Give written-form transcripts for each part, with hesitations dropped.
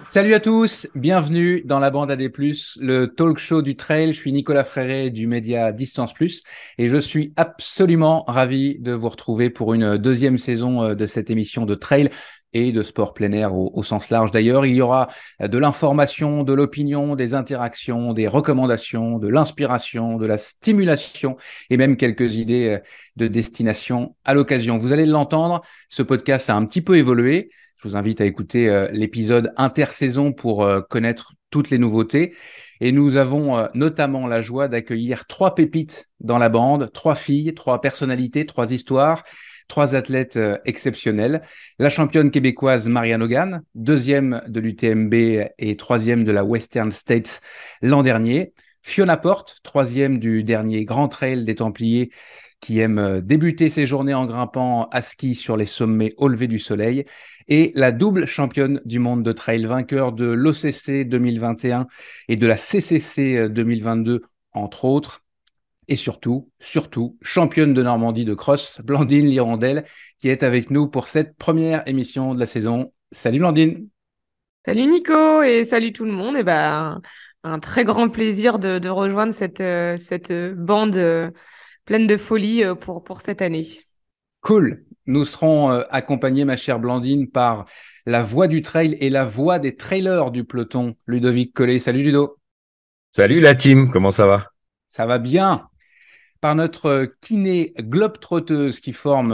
Salut à tous, bienvenue dans la bande AD+, le talk show du trail. Je suis Nicolas Fréré du média Distance Plus et je suis absolument ravi de vous retrouver pour une deuxième saison de cette émission de trail et de sport plein air au sens large. D'ailleurs, il y aura de l'information, de l'opinion, des interactions, des recommandations, de l'inspiration, de la stimulation et même quelques idées de destination à l'occasion. Vous allez l'entendre, ce podcast a un petit peu évolué. Je vous invite à écouter l'épisode intersaison pour connaître toutes les nouveautés. Et nous avons notamment la joie d'accueillir 3 pépites dans la bande, 3 filles, 3 personnalités, 3 histoires, 3 athlètes exceptionnels. La championne québécoise Marianne Hogan, 2e de l'UTMB et 3e de la Western States l'an dernier. Fiona Porte, 3e du dernier Grand Trail des Templiers, qui aime débuter ses journées en grimpant à ski sur les sommets au lever du soleil, et la double championne du monde de trail, vainqueur de l'OCC 2021 et de la CCC 2022, entre autres, et surtout, championne de Normandie de cross, Blandine Lirondelle, qui est avec nous pour cette première émission de la saison. Salut Blandine. Salut Nico et salut tout le monde. Un très grand plaisir de rejoindre cette bande pleine de folie pour cette année. Cool. Nous serons accompagnés, ma chère Blandine, par la voix du trail et la voix des trailers du peloton, Ludovic Collet. Salut Ludo. Salut la team, comment ça va? Ça va bien. Par notre kiné globe-trotteuse qui forme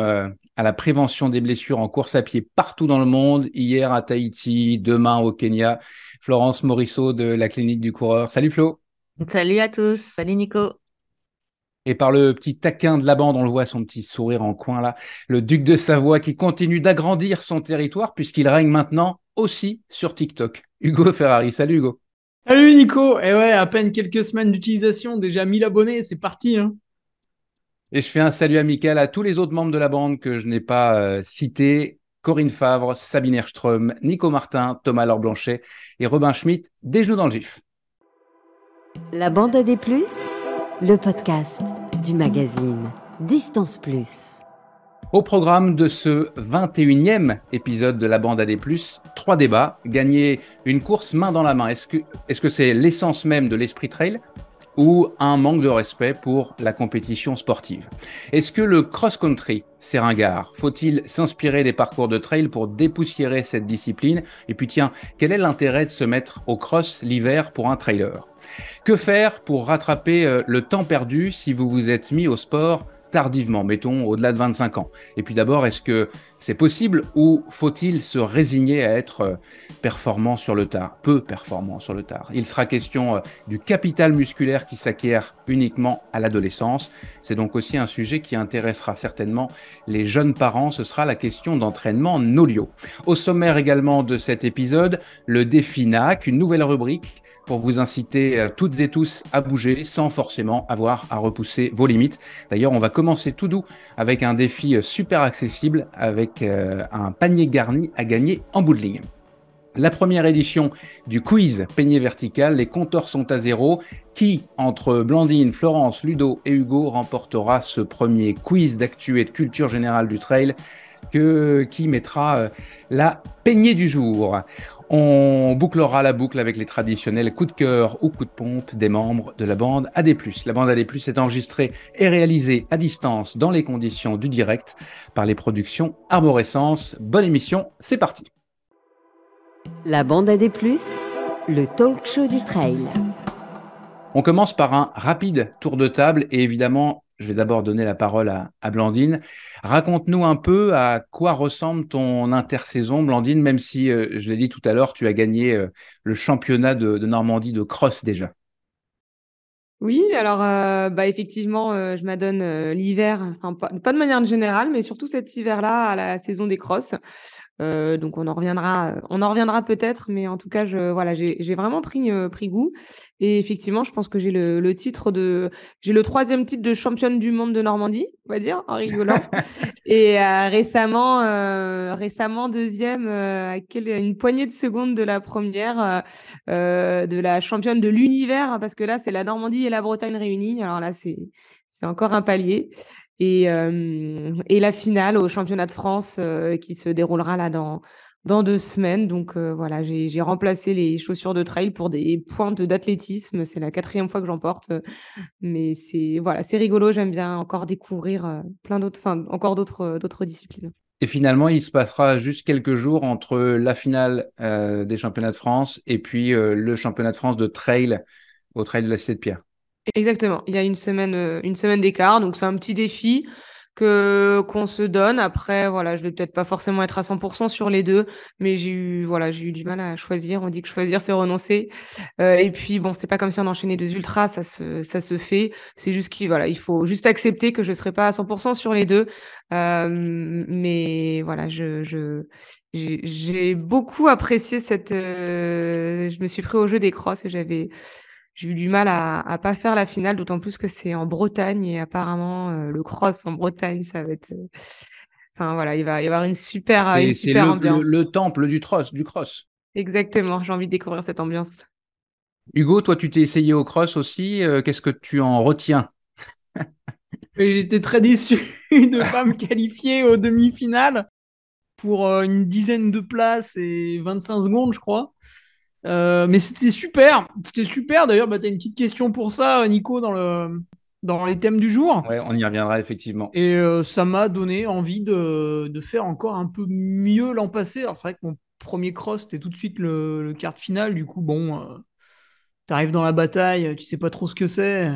à la prévention des blessures en course à pied partout dans le monde, hier à Tahiti, demain au Kenya, Florence Morisseau de la clinique du coureur. Salut Flo. Salut à tous, salut Nico. Et par le petit taquin de la bande, on le voit, son petit sourire en coin là, le duc de Savoie qui continue d'agrandir son territoire puisqu'il règne maintenant aussi sur TikTok. Hugo Ferrari. Salut Hugo. Salut Nico! Et ouais, à peine quelques semaines d'utilisation, déjà 1000 abonnés, c'est parti, hein. Et je fais un salut amical à tous les autres membres de la bande que je n'ai pas cités. Corinne Favre, Sabine Erström, Nico Martin, Thomas Laure-Blanchet et Robin Schmitt, des genoux dans le gif. La bande AD+, le podcast du magazine Distance Plus. Au programme de ce 21e épisode de la bande AD+, 3 débats. Gagner une course main dans la main. Est-ce que c'est l'essence même de l'esprit trail ou un manque de respect pour la compétition sportive? Est-ce que le cross-country, c'est ringard? Faut-il s'inspirer des parcours de trail pour dépoussiérer cette discipline? Et puis tiens, quel est l'intérêt de se mettre au cross l'hiver pour un trailer? Que faire pour rattraper le temps perdu si vous vous êtes mis au sport tardivement, mettons au-delà de 25 ans? Et puis d'abord, est-ce que c'est possible ou faut-il se résigner à être performant sur le tard, peu performant sur le tard? Il sera question du capital musculaire qui s'acquiert uniquement à l'adolescence. C'est donc aussi un sujet qui intéressera certainement les jeunes parents. Ce sera la question d'entraînement NOLIO. Au sommaire également de cet épisode, le défi NAC, une nouvelle rubrique pour vous inciter toutes et tous à bouger sans forcément avoir à repousser vos limites. D'ailleurs, on va commencer tout doux avec un défi super accessible avec un panier garni à gagner en bout de ligne. La première édition du quiz Peigné vertical, les compteurs sont à zéro. Qui, entre Blandine, Florence, Ludo et Hugo, remportera ce premier quiz d'actu et de culture générale du trail qui mettra la peignée du jour? On bouclera la boucle avec les traditionnels coups de cœur ou coups de pompe des membres de la bande AD+. La bande AD+, est enregistrée et réalisée à distance dans les conditions du direct par les productions Arborescence. Bonne émission, c'est parti. La bande AD+, le talk show du trail. On commence par un rapide tour de table et évidemment, je vais d'abord donner la parole à Blandine. Raconte-nous un peu à quoi ressemble ton intersaison, Blandine, même si, je l'ai dit tout à l'heure, tu as gagné le championnat de Normandie de cross déjà. Oui, alors effectivement, je m'adonne l'hiver, enfin pas de manière générale, mais surtout cet hiver-là à la saison des crosses. Donc on en reviendra peut-être, mais en tout cas, j'ai vraiment pris goût. Et effectivement, je pense que j'ai j'ai le 3e titre de championne du monde de Normandie, on va dire, en rigolant. Et récemment 2e, à une poignée de secondes de la première, de la championne de l'univers, parce que là, c'est la Normandie et la Bretagne réunies. Alors là, c'est encore un palier. Et la finale au championnat de France qui se déroulera là dans 2 semaines. Donc voilà, j'ai remplacé les chaussures de trail pour des pointes d'athlétisme. C'est la 4e fois que j'en porte. Mais c'est rigolo. J'aime bien encore découvrir encore d'autres disciplines. Et finalement, il se passera juste quelques jours entre la finale des championnats de France et puis le championnat de France de trail au trail de la Cité de Pierre. Exactement. Il y a une semaine d'écart. Donc, c'est un petit défi qu'on se donne. Après, voilà, je vais peut-être pas forcément être à 100% sur les deux, mais j'ai eu du mal à choisir. On dit que choisir, c'est renoncer. Et puis, bon, c'est pas comme si on enchaînait 2 ultras, ça se fait. C'est juste il faut juste accepter que je serai pas à 100% sur les deux. Mais voilà, j'ai beaucoup apprécié je me suis pris au jeu des crosses et j'ai eu du mal à pas faire la finale, d'autant plus que c'est en Bretagne et apparemment le cross en Bretagne, ça va être. Enfin voilà, il va y avoir une super ambiance. Le temple du cross. Exactement, j'ai envie de découvrir cette ambiance. Hugo, toi, tu t'es essayé au cross aussi. Qu'est-ce que tu en retiens? Et j'étais très déçu de ne pas me qualifier aux demi-finales pour une dizaine de places et 25 secondes, je crois. Mais c'était super. C'était super. D'ailleurs, tu as une petite question pour ça, Nico, dans les thèmes du jour. Ouais, on y reviendra effectivement. Et ça m'a donné envie de faire encore un peu mieux l'an passé. Alors, c'est vrai que mon premier cross, c'était tout de suite le quart de finale. Du coup, bon, t'arrives dans la bataille, tu sais pas trop ce que c'est.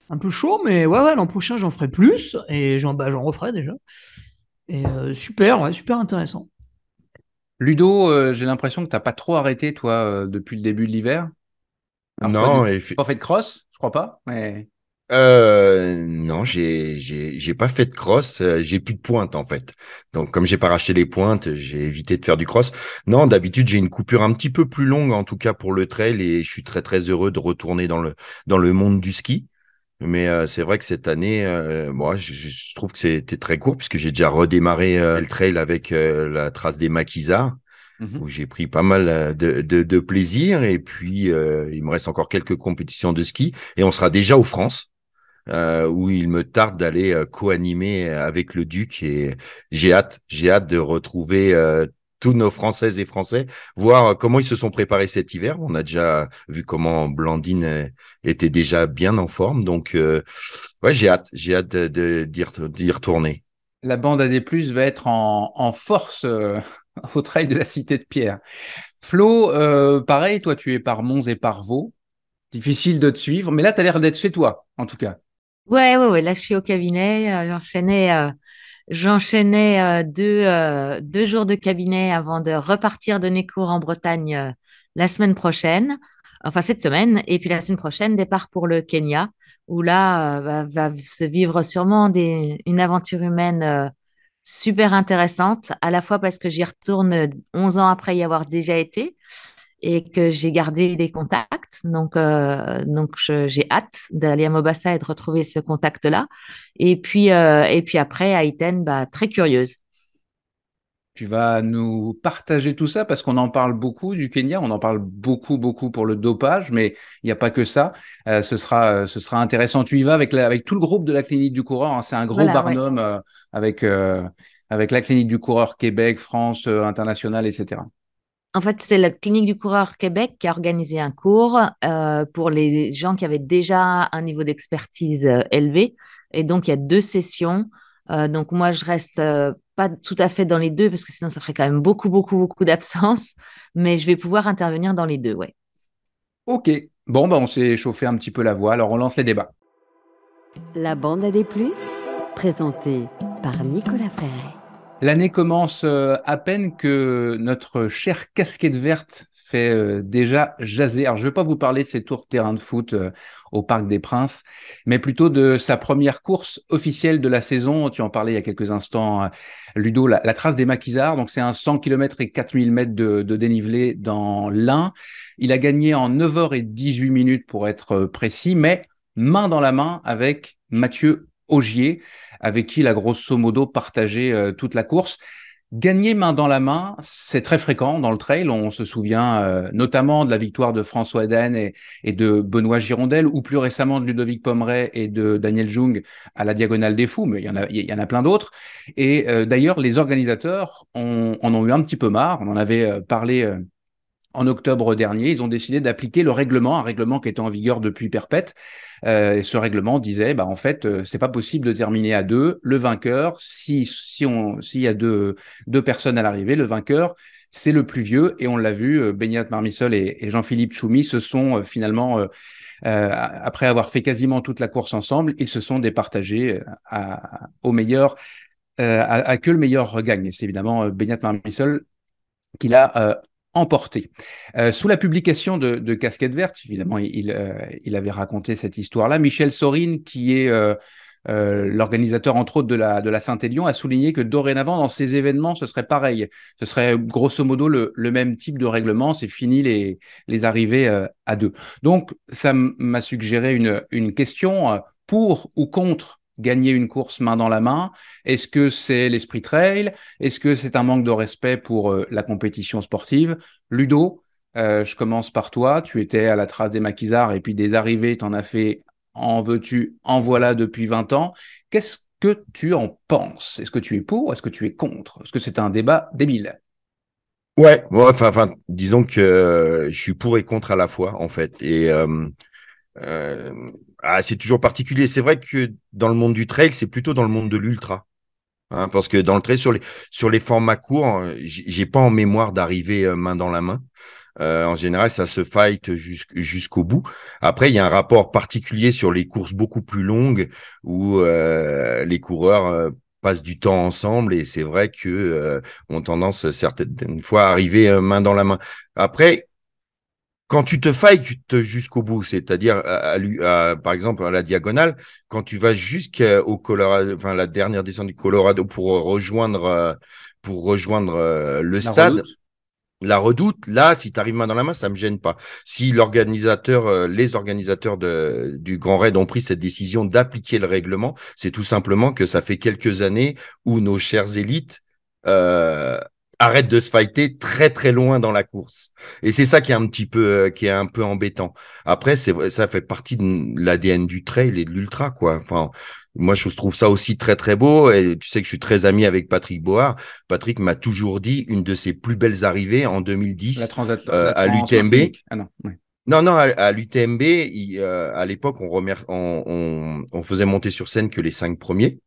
Un peu chaud, mais ouais, l'an prochain, j'en ferai plus. Et j'en referai déjà. Et super, ouais, super intéressant. Ludo, j'ai l'impression que tu n'as pas trop arrêté, toi, depuis le début de l'hiver. Alors, Non, pas fait de cross, je crois pas, mais... non, j'ai pas fait de cross, j'ai plus de pointe en fait. Donc comme j'ai pas racheté les pointes, j'ai évité de faire du cross. Non, d'habitude j'ai une coupure un petit peu plus longue en tout cas pour le trail et je suis très très heureux de retourner dans le monde du ski. Mais c'est vrai que cette année, moi je trouve que c'était très court puisque j'ai déjà redémarré le trail avec la trace des maquisards. Où j'ai pris pas mal de plaisir et puis il me reste encore quelques compétitions de ski et on sera déjà aux France. Où il me tarde d'aller co-animer avec le Duc et j'ai hâte de retrouver tous nos Françaises et Français, voir comment ils se sont préparés cet hiver. On a déjà vu comment Blandine était déjà bien en forme, donc ouais, j'ai hâte d'y retourner. La bande AD+, va être en force au trail de la Cité de Pierre. Flo, pareil, toi tu es par Mons et par Vaud. Difficile de te suivre, mais là tu as l'air d'être chez toi, en tout cas. Ouais. Là, je suis au cabinet. J'enchaînais 2 jours de cabinet avant de repartir donner cours en Bretagne la semaine prochaine, enfin cette semaine. Et puis la semaine prochaine, départ pour le Kenya, où là va se vivre sûrement une aventure humaine super intéressante, à la fois parce que j'y retourne 11 ans après y avoir déjà été et que j'ai gardé des contacts. Donc j'ai hâte d'aller à Mombasa et de retrouver ce contact-là. Et puis après, à Iten, très curieuse. Tu vas nous partager tout ça parce qu'on en parle beaucoup du Kenya, on en parle beaucoup, beaucoup pour le dopage, mais il n'y a pas que ça. Ce sera intéressant. Tu y vas avec tout le groupe de la clinique du coureur, hein. C'est un gros Voilà, barnum avec la clinique du coureur Québec, France, international, etc. En fait, c'est la Clinique du coureur Québec qui a organisé un cours pour les gens qui avaient déjà un niveau d'expertise élevé. Et donc, il y a 2 sessions. Donc, moi, je reste pas tout à fait dans les 2 parce que sinon, ça ferait quand même beaucoup, beaucoup, beaucoup d'absence. Mais je vais pouvoir intervenir dans les 2, ouais. Ok, bon, on s'est chauffé un petit peu la voix, alors on lance les débats. La bande AD+, présentée par Nicolas Ferret. L'année commence à peine que notre chère casquette verte fait déjà jaser. Alors, je ne vais pas vous parler de ses tours de terrain de foot au Parc des Princes, mais plutôt de sa première course officielle de la saison. Tu en parlais il y a quelques instants, Ludo, la trace des Maquisards. Donc, c'est un 100 km et 4000 mètres de dénivelé dans l'Ain. Il a gagné en 9h18 minutes pour être précis, mais main dans la main avec Mathieu Ogier, avec qui il a grosso modo partagé toute la course. Gagner main dans la main, c'est très fréquent dans le trail. On se souvient notamment de la victoire de François Eden et de Benoît Girondel, ou plus récemment de Ludovic Pommeret et de Daniel Jung à la Diagonale des Fous, mais il y en a plein d'autres. Et d'ailleurs, les organisateurs en ont eu un petit peu marre. On en avait parlé en octobre dernier. Ils ont décidé d'appliquer un règlement qui était en vigueur depuis perpète. Et ce règlement disait, en fait, c'est pas possible de terminer à deux. Le vainqueur, s'il y a deux personnes à l'arrivée, le vainqueur, c'est le plus vieux. Et on l'a vu, Beñat Marmisol et Jean-Philippe Choumi se sont finalement, après avoir fait quasiment toute la course ensemble, ils se sont départagés au meilleur, à que le meilleur gagne. Et c'est évidemment Beñat Marmisol qui l'a emporté. Sous la publication de Casquette Verte, évidemment, il avait raconté cette histoire-là. Michel Sorine, qui est l'organisateur, entre autres, de la Saint-Élion, a souligné que dorénavant, dans ces événements, ce serait pareil. Ce serait grosso modo le même type de règlement. C'est fini les arrivées à deux. Donc, ça m'a suggéré une question pour ou contre gagner une course main dans la main. Est-ce que c'est l'esprit trail? Est-ce que c'est un manque de respect pour la compétition sportive? Ludo, je commence par toi. Tu étais à la trace des maquisards et puis des arrivées, tu en as fait en veux-tu, en voilà depuis 20 ans. Qu'est-ce que tu en penses? Est-ce que tu es pour ou est-ce que tu es contre? Est-ce que c'est un débat débile? Ouais, enfin, disons que je suis pour et contre à la fois, en fait. Et euh, c'est toujours particulier. C'est vrai que dans le monde du trail, c'est plutôt dans le monde de l'ultra. Hein, parce que dans le trail, sur les formats courts, j'ai pas en mémoire d'arriver main dans la main. En général, ça se fight jusqu'au bout. Après, il y a un rapport particulier sur les courses beaucoup plus longues où les coureurs passent du temps ensemble et c'est vrai que ont tendance certaines fois à arriver main dans la main. Après, quand tu te fights jusqu'au bout, c'est-à-dire par exemple à la diagonale, quand tu vas jusqu'au Colorado, enfin la dernière descente du Colorado pour rejoindre le stade. Redoute. La redoute, là, si tu arrives main dans la main, ça me gêne pas. Si les organisateurs du Grand Raid ont pris cette décision d'appliquer le règlement, c'est tout simplement que ça fait quelques années où nos chères élites euh, arrêtent de se fighter très très loin dans la course. Et c'est ça qui est un peu embêtant. Après, ça fait partie de l'ADN du trail et de l'ultra, quoi. Enfin, moi, je trouve ça aussi très très beau. Et tu sais que je suis très ami avec Patrick Bohard. Patrick m'a toujours dit une de ses plus belles arrivées en 2010 à l'UTMB. Ah non, ouais. Non, à l'UTMB, à l'époque, on faisait monter sur scène que les 5 premiers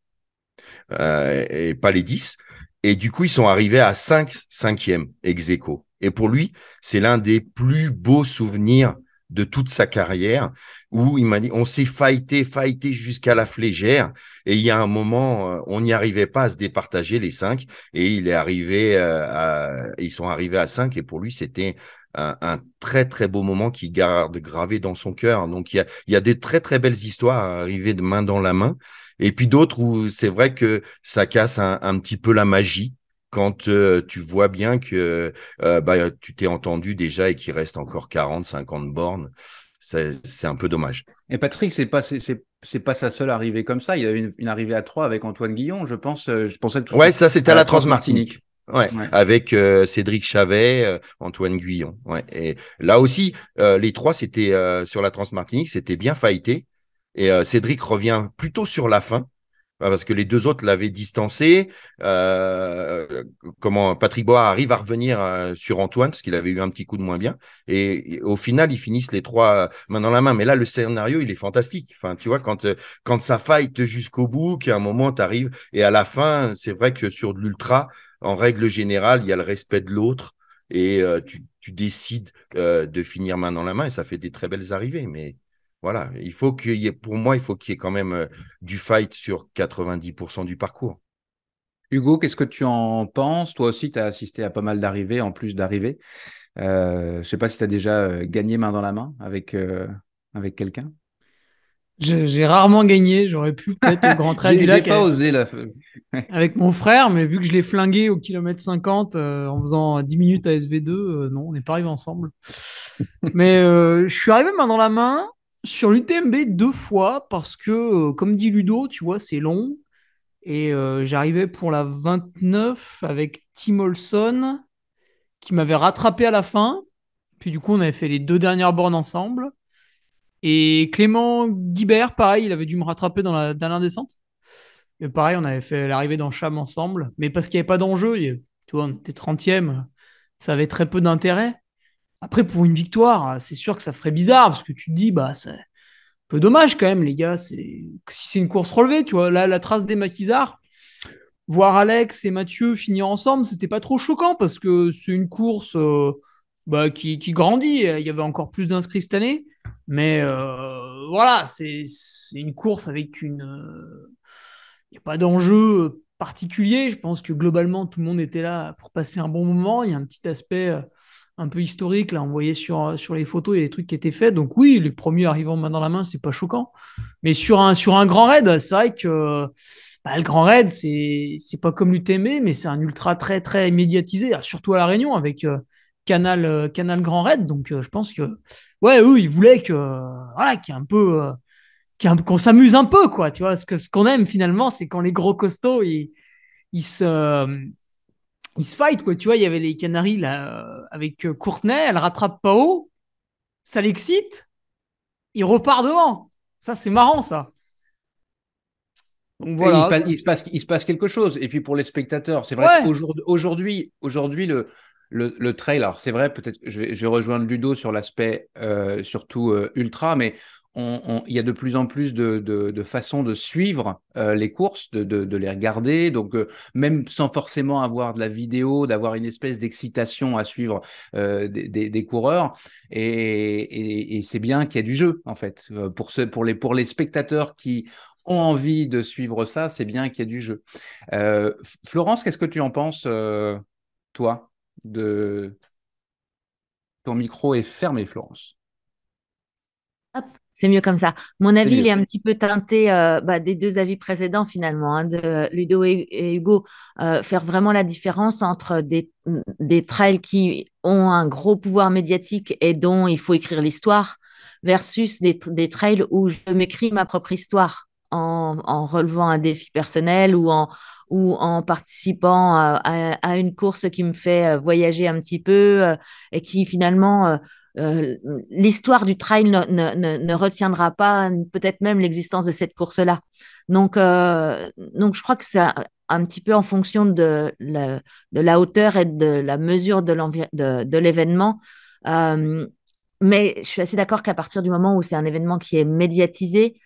et pas les 10. Et du coup, ils sont arrivés à 5e ex aequo. Et pour lui, c'est l'un des plus beaux souvenirs de toute sa carrière où il m'a dit on s'est fighté jusqu'à la flégère et il y a un moment on n'y arrivait pas à se départager les 5 et ils sont arrivés à 5 et pour lui c'était un très très beau moment qui garde gravé dans son cœur. Donc il y a des très très belles histoires à arriver de main dans la main et puis d'autres où c'est vrai que ça casse un petit peu la magie quand tu vois bien que tu t'es entendu déjà et qu'il reste encore 40-50 bornes. C'est un peu dommage. Et Patrick, c'est pas sa seule arrivée comme ça. Il y a eu une arrivée à 3 avec Antoine Guillon, je pense. Je pensais que Ouais, ça c'était à à la la Transmartinique. Ouais, Ouais. avec Cédric Chavet, Antoine Guillon. Ouais. Et là aussi, les trois, c'était sur la Transmartinique, c'était bien fighté. Et Cédric revient plutôt sur la fin. Parce que les deux autres l'avaient distancé. Patrick Bois arrive à revenir sur Antoine parce qu'il avait eu un petit coup de moins bien. Et au final, ils finissent les trois main dans la main. Mais là, le scénario, il est fantastique. Enfin, tu vois, quand ça fight jusqu'au bout, qu'à un moment, tu arrives. Et à la fin, c'est vrai que sur de l'ultra, en règle générale, il y a le respect de l'autre. Et tu décides de finir main dans la main. Et ça fait des très belles arrivées. Mais voilà, pour moi, il faut qu'il y ait quand même du fight sur 90% du parcours. Hugo, qu'est-ce que tu en penses? Toi aussi, tu as assisté à pas mal d'arrivées, en plus d'arrivées. Je ne sais pas si tu as déjà gagné main dans la main avec quelqu'un. J'ai rarement gagné, j'aurais pu peut-être au Grand Trail du J'ai Lac pas osé là. avec mon frère, mais vu que je l'ai flingué au kilomètre 50 en faisant 10 minutes à SV2, non, on n'est pas arrivé ensemble. Mais je suis arrivé main dans la main sur l'UTMB 2 fois parce que, comme dit Ludo, tu vois, c'est long. Et j'arrivais pour la 29 avec Tim Olson qui m'avait rattrapé à la fin. Puis du coup, on avait fait les 2 dernières bornes ensemble. Et Clément Guibert, pareil, il avait dû me rattraper dans la dernière descente. Et pareil, on avait fait l'arrivée dans Cham ensemble. Mais parce qu'il n'y avait pas d'enjeu, tu vois, on était 30e, ça avait très peu d'intérêt. Après, pour une victoire, c'est sûr que ça ferait bizarre parce que tu te dis, bah, c'est un peu dommage quand même, les gars. Si c'est une course relevée, tu vois, là, la trace des maquisards, voir Alex et Mathieu finir ensemble, c'était pas trop choquant parce que c'est une course bah, qui grandit. Il y avait encore plus d'inscrits cette année. Mais voilà, c'est une course avec il n'y a pas d'enjeu particulier. Je pense que globalement, tout le monde était là pour passer un bon moment. Il y a un petit aspect un peu historique. Là, on voyait sur les photos, il y a des trucs qui étaient faits. Donc oui, les premiers arrivant main dans la main, c'est pas choquant. Mais sur un grand raid, c'est vrai que bah, le grand raid, c'est pas comme l'UTMB, mais c'est un ultra très, très médiatisé, surtout à La Réunion avec Canal Grand Raid. Donc je pense que, ouais, eux, ils voulaient voilà, qu'il y ait un peu. Qu'on s'amuse un peu, quoi. Tu vois, ce qu'on aime finalement, c'est quand les gros costauds, ils se fight, quoi. Tu vois, il y avait les Canaries là, avec Courtenay, elle rattrape Pao, ça l'excite, il repart devant. Ça, c'est marrant, ça. Donc Et voilà. il se passe quelque chose. Et puis pour les spectateurs, c'est vrai Ouais, qu'aujourd'hui, le trail, alors c'est vrai, peut-être que je vais rejoindre Ludo sur l'aspect surtout ultra, mais il y a de plus en plus de façons de suivre les courses, de les regarder. Donc, même sans forcément avoir de la vidéo, d'avoir une espèce d'excitation à suivre des coureurs. Et c'est bien qu'il y ait du jeu, en fait. Pour les spectateurs qui ont envie de suivre ça, c'est bien qu'il y ait du jeu. Florence, qu'est-ce que tu en penses, toi, de ton micro est fermé, Florence. Hop, c'est mieux comme ça. Mon C'est avis, il mieux. est un petit peu teinté bah, des deux avis précédents finalement, hein, de Ludo et Hugo. Faire vraiment la différence entre des trails qui ont un gros pouvoir médiatique et dont il faut écrire l'histoire versus des trails où je m'écris ma propre histoire en relevant un défi personnel ou en participant à une course qui me fait voyager un petit peu et qui finalement euh, l'histoire du trail ne retiendra pas peut-être même l'existence de cette course-là. Donc, je crois que c'est un petit peu en fonction de la hauteur et de la mesure de l'événement. Euh, mais je suis assez d'accord qu'à partir du moment où c'est un événement qui est médiatisé,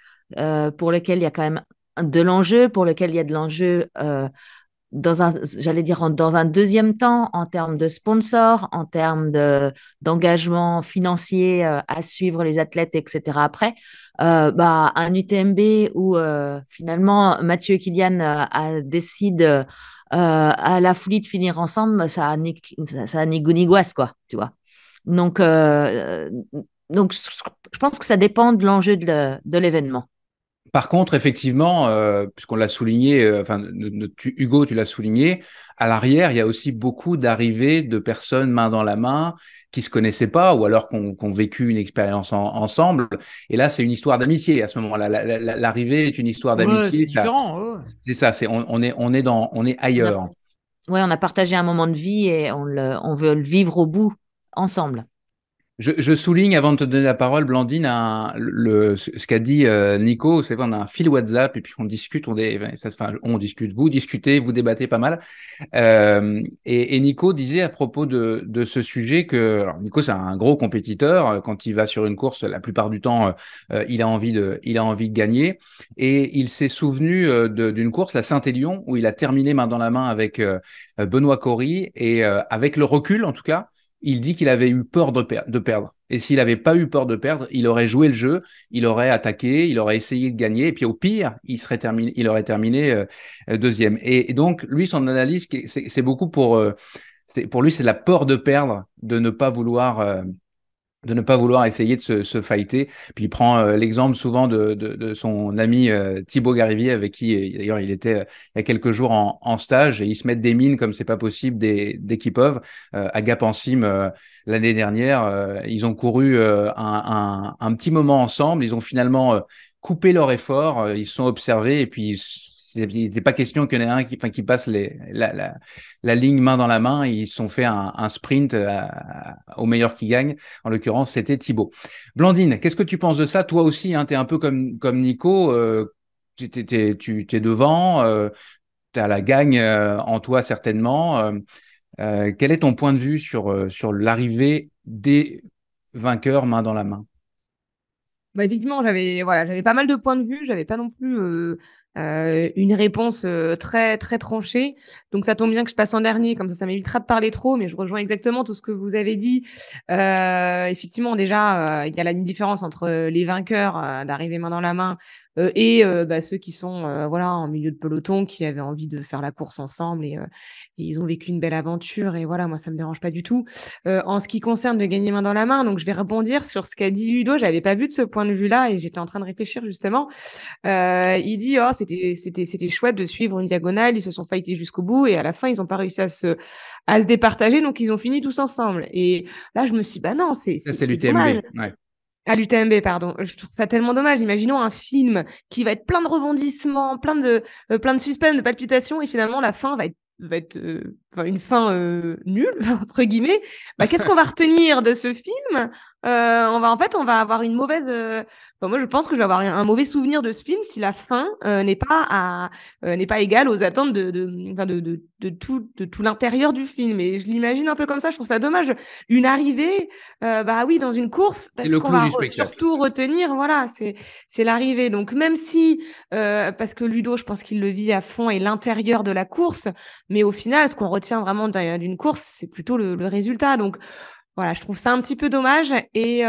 pour lequel il y a quand même de l'enjeu, pour lequel il y a de l'enjeu j'allais dire dans un deuxième temps, en termes de sponsors, en termes d'engagement financier à suivre les athlètes, etc. Après, bah, un UTMB où finalement Mathieu et Kylian décident à la folie de finir ensemble, bah, ça a ni goût ni gouasse, quoi, tu vois. Donc, euh, donc, je pense que ça dépend de l'enjeu de l'événement. Par contre, effectivement, puisqu'on l'a souligné, enfin, Hugo, tu l'as souligné, à l'arrière, il y a aussi beaucoup d'arrivées de personnes main dans la main qui se connaissaient pas ou alors qu'on vécu une expérience ensemble. Et là, c'est une histoire d'amitié à ce moment-là. L'arrivée est une histoire ouais, d'amitié. c'est différent. Ouais. C'est ça. On est On a, ailleurs. ouais, on a partagé un moment de vie et on veut le vivre au bout ensemble. Je souligne avant de te donner la parole, Blandine, ce qu'a dit Nico. C'est vrai, on a un fil WhatsApp et puis on discute, on discute, vous discutez, vous débattez pas mal. Et Nico disait à propos de ce sujet que alors Nico, c'est un gros compétiteur. Quand il va sur une course, la plupart du temps, il a envie de gagner. Et il s'est souvenu d'une course, la Saint-Élion, où il a terminé main dans la main avec Benoît Cory et avec le recul, en tout cas. Il dit qu'il avait eu peur de perdre. Et s'il n'avait pas eu peur de perdre, il aurait joué le jeu, il aurait attaqué, il aurait essayé de gagner, et puis au pire, il aurait terminé deuxième. Et donc, lui, son analyse, c'est beaucoup pour lui, c'est la peur de perdre, de ne pas vouloir essayer de se fighter. Puis il prend l'exemple souvent de son ami Thibaut Garivier, avec qui d'ailleurs il était il y a quelques jours en stage, et ils se mettent des mines comme c'est pas possible dès qu'ils peuvent. À Gap en Cime, l'année dernière, ils ont couru un petit moment ensemble, ils ont finalement coupé leur effort, ils se sont observés, et puis il n'était pas question qu'il y en ait un qui passe la ligne main dans la main. Ils se sont fait un sprint au meilleur qui gagne. En l'occurrence, c'était Thibaut. Blandine, qu'est-ce que tu penses de ça? Toi aussi, hein, tu es un peu comme Nico. Tu es devant, tu as la gagne en toi certainement. Quel est ton point de vue sur l'arrivée des vainqueurs main dans la main? Bah, effectivement, j'avais pas mal de points de vue. J'avais pas non plus une réponse très très tranchée. Donc ça tombe bien que je passe en dernier, comme ça m'évitera de parler trop. Mais je rejoins exactement tout ce que vous avez dit. Effectivement, déjà, il y a une différence entre les vainqueurs d'arriver main dans la main et ceux qui sont voilà en milieu de peloton, qui avaient envie de faire la course ensemble et ils ont vécu une belle aventure. Et voilà, moi ça me dérange pas du tout. En ce qui concerne de gagner main dans la main, donc je vais rebondir sur ce qu'a dit Ludo. J'avais pas vu de ce point de vue-là et j'étais en train de réfléchir justement. Il dit c'était chouette de suivre une diagonale, ils se sont fightés jusqu'au bout et à la fin ils ont pas réussi à se départager, donc ils ont fini tous ensemble. Et là je me suis dit, bah non, Ça, c'est c'est l'UTMB. dommage. Ouais. À l'UTMB, pardon. Je trouve ça tellement dommage. Imaginons un film qui va être plein de rebondissements, plein de suspense, de palpitations, et finalement la fin va être une fin nulle entre guillemets. Bah, qu'est-ce qu'on va retenir de ce film? On va avoir une mauvaise. Moi, je pense que je vais avoir un mauvais souvenir de ce film si la fin n'est pas égale aux attentes de tout l'intérieur du film. Et je l'imagine un peu comme ça. Je trouve ça dommage. Une arrivée, bah oui, dans une course, parce le qu'on clou va du spectacle. surtout retenir, voilà, c'est l'arrivée. Donc même si, parce que Ludo, je pense qu'il le vit à fond et l'intérieur de la course, mais au final, ce qu'on retient vraiment d'une course, c'est plutôt le résultat. Donc voilà, je trouve ça un petit peu dommage. Et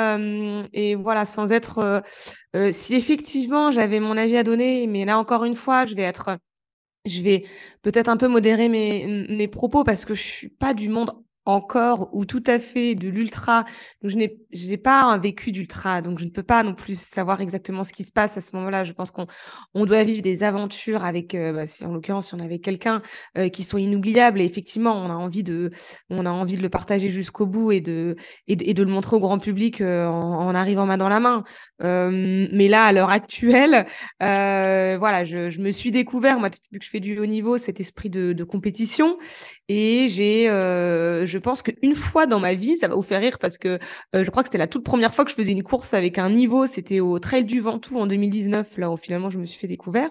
voilà, sans être si effectivement j'avais mon avis à donner, mais là encore une fois, je vais peut-être un peu modérer mes propos parce que je suis pas du monde encore ou tout à fait de l'ultra. Donc j'ai pas vécu d'ultra, donc je ne peux pas non plus savoir exactement ce qui se passe à ce moment-là. Je pense qu'on doit vivre des aventures avec, si en l'occurrence si on avait quelqu'un qui sont inoubliables. Et effectivement, on a envie de le partager jusqu'au bout et de le montrer au grand public en arrivant main dans la main. Mais là, à l'heure actuelle, voilà, je me suis découvert, moi, depuis que je fais du haut niveau, cet esprit de compétition. Et je pense qu'une fois dans ma vie, ça va vous faire rire parce que je crois que c'était la toute première fois que je faisais une course avec un niveau. C'était au Trail du Ventoux en 2019, là où finalement je me suis fait découvrir.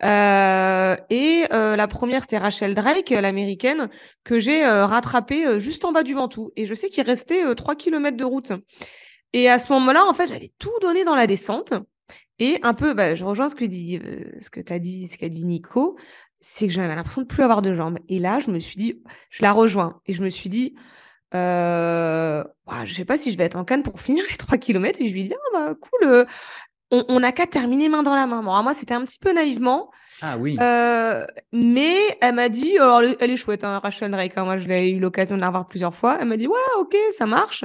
La première, c'était Rachel Drake, l'américaine, que j'ai rattrapée juste en bas du Ventoux. Et je sais qu'il restait 3 kilomètres de route. Et à ce moment-là, en fait, j'avais tout donné dans la descente. Et un peu, je rejoins ce qu'a dit Nico, c'est que j'avais l'impression de plus avoir de jambes. Et là, je me suis dit, je la rejoins. Et je me suis dit, je sais pas si je vais être en canne pour finir les 3 kilomètres. Et je lui ai dit, cool, on n'a qu'à terminer main dans la main. Bon, alors moi, c'était un petit peu naïvement. Ah oui. Mais elle m'a dit, alors elle est chouette, hein, Rachel Drake, hein, moi, je l'ai eu l'occasion de la revoir plusieurs fois. Elle m'a dit, ouais, ok, ça marche.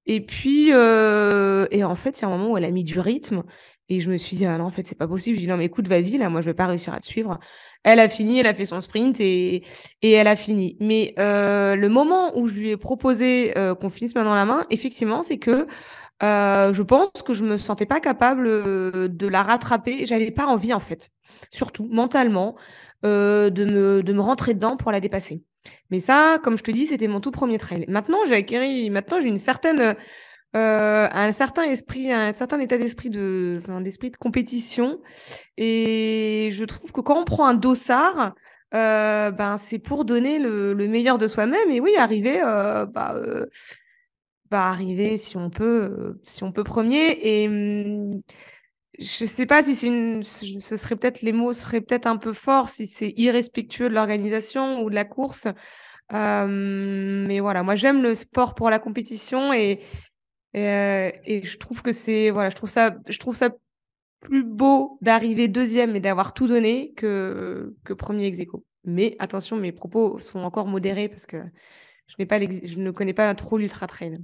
Et puis, et en fait, il y a un moment où elle a mis du rythme. Et je me suis dit, ah non, en fait, c'est pas possible. Je dis, non, mais écoute, vas-y, là, moi, je vais pas réussir à te suivre. Elle a fini, elle a fait son sprint et elle a fini. Mais le moment où je lui ai proposé qu'on finisse main dans la main, effectivement, c'est que je pense que je me sentais pas capable de la rattraper. J'avais pas envie, en fait, surtout mentalement, de me rentrer dedans pour la dépasser. Mais ça, comme je te dis, c'était mon tout premier trail. Maintenant, j'ai une certaine un certain état d'esprit d'esprit de compétition. Et je trouve que quand on prend un dossard, c'est pour donner le meilleur de soi-même. Et oui, arriver si on peut premier. Et je sais pas si ce serait peut-être les mots seraient peut-être un peu forts, si c'est irrespectueux de l'organisation ou de la course. Mais voilà, moi, j'aime le sport pour la compétition et je trouve que je trouve ça plus beau d'arriver deuxième et d'avoir tout donné que premier ex aequo. Mais attention, mes propos sont encore modérés parce que je ne connais pas trop l'ultra trail.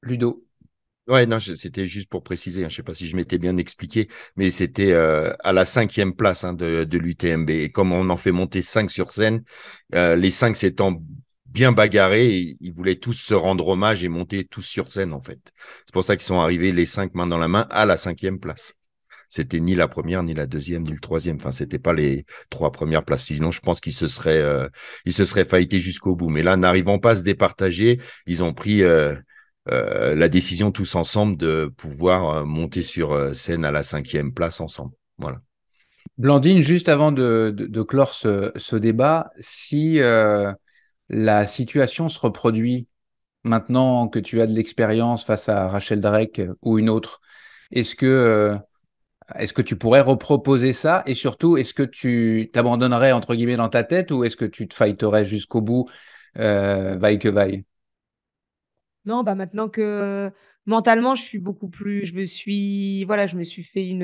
Ludo. Ouais, non, c'était juste pour préciser, hein, je sais pas si je m'étais bien expliqué, mais c'était à la 5e place, hein, de l'UTMB. Et comme on en fait monter 5 sur scène, les 5 s'étant bien bagarrés, ils voulaient tous se rendre hommage et monter tous sur scène, en fait. C'est pour ça qu'ils sont arrivés les 5 main dans la main à la 5e place. C'était ni la première, ni la deuxième, ni le troisième. Enfin, c'était pas les 3 premières places. Sinon, je pense ils se seraient fightés jusqu'au bout. Mais là, n'arrivant pas à se départager, ils ont pris la décision tous ensemble de pouvoir monter sur scène à la 5e place ensemble. Voilà. Blandine, juste avant de clore ce débat, si la situation se reproduit maintenant que tu as de l'expérience face à Rachel Drake ou une autre, est-ce que tu pourrais reproposer ça? Et surtout, est-ce que tu t'abandonnerais entre guillemets dans ta tête ou est-ce que tu te fighterais jusqu'au bout, vaille que vaille? Non, bah maintenant que mentalement, je me suis fait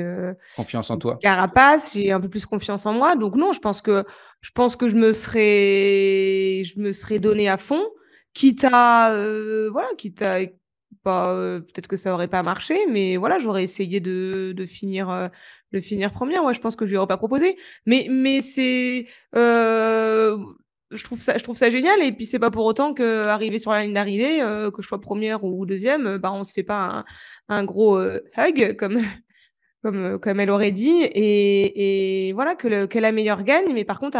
Confiance en une petite toi. carapace, j'ai un peu plus confiance en moi. Donc non, je pense que je me serais donné à fond, quitte à, pas, peut-être que ça aurait pas marché, mais voilà, j'aurais essayé de finir première. Ouais, je pense que je lui aurais pas proposé. Mais je trouve ça génial. Et puis, c'est pas pour autant que arriver sur la ligne d'arrivée, que je sois première ou deuxième, bah, on se fait pas un gros hug comme elle aurait dit. Et voilà, que la meilleure gagne. Mais par contre,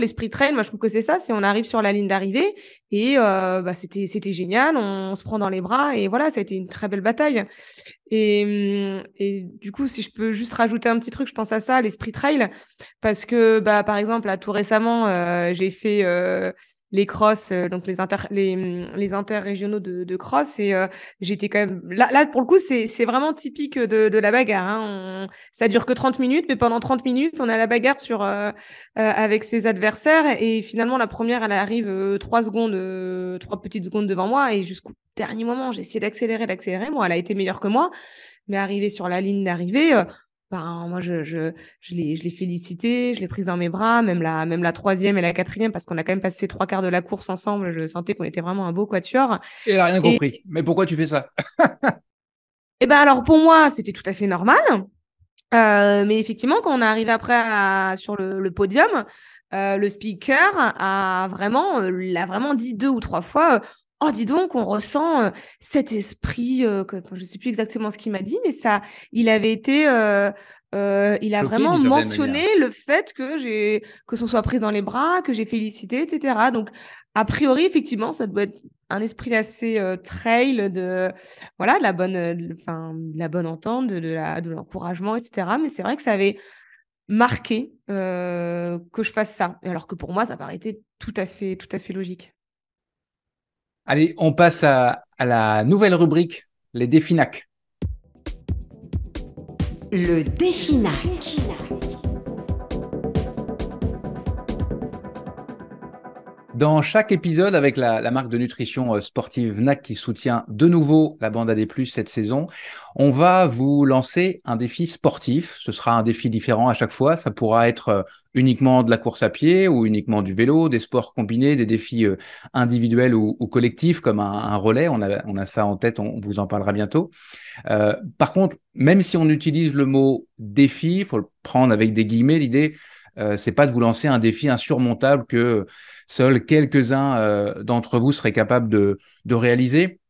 l'esprit trail, moi, je trouve que c'est ça. C'est on arrive sur la ligne d'arrivée et bah, c'était génial. On se prend dans les bras et voilà, ça a été une très belle bataille. Et du coup, si je peux juste rajouter un petit truc, je pense à ça, l'esprit trail, parce que bah par exemple, là tout récemment, j'ai fait les crosses, donc les interrégionaux de cross et j'étais quand même là pour le coup c'est vraiment typique de la bagarre. Hein. Ça dure que 30 minutes, mais pendant 30 minutes, on a la bagarre avec ses adversaires et finalement la première elle arrive 3 petites secondes devant moi et jusqu'au dernier moment, j'ai essayé d'accélérer. Bon, elle a été meilleure que moi, mais arrivée sur la ligne d'arrivée, ben, moi, je l'ai félicitée, je l'ai prise dans mes bras, même la troisième et la quatrième, parce qu'on a quand même passé 3 quarts de la course ensemble. Je sentais qu'on était vraiment un beau quatuor. Et elle a rien Et, compris. Mais pourquoi tu fais ça? et ben alors, pour moi, c'était tout à fait normal. Mais effectivement, quand on est arrivé après sur le podium, le speaker l'a vraiment dit 2 ou 3 fois. Oh, dis donc, on ressent cet esprit. Enfin, je sais plus exactement ce qu'il m'a dit, mais ça, il avait été, il a Choqué vraiment d'une certaine manière. mentionné le fait que ce soit prise dans les bras, que j'ai félicité, etc. Donc, a priori, effectivement, ça doit être un esprit assez trail voilà, de la bonne entente, de l'encouragement, etc. Mais c'est vrai que ça avait marqué que je fasse ça. Alors que pour moi, ça paraissait tout à fait logique. Allez, on passe à la nouvelle rubrique, les défis NAC. Le défi NAC. Dans chaque épisode, avec la marque de nutrition sportive NAC qui soutient de nouveau la bande AD+, cette saison, on va vous lancer un défi sportif. Ce sera un défi différent à chaque fois. Ça pourra être uniquement de la course à pied ou uniquement du vélo, des sports combinés, des défis individuels ou collectifs comme un relais. On a ça en tête, on vous en parlera bientôt. Par contre, même si on utilise le mot défi, il faut le prendre avec des guillemets, l'idée, c'est pas de vous lancer un défi insurmontable que seuls quelques-uns d'entre vous seraient capables de réaliser.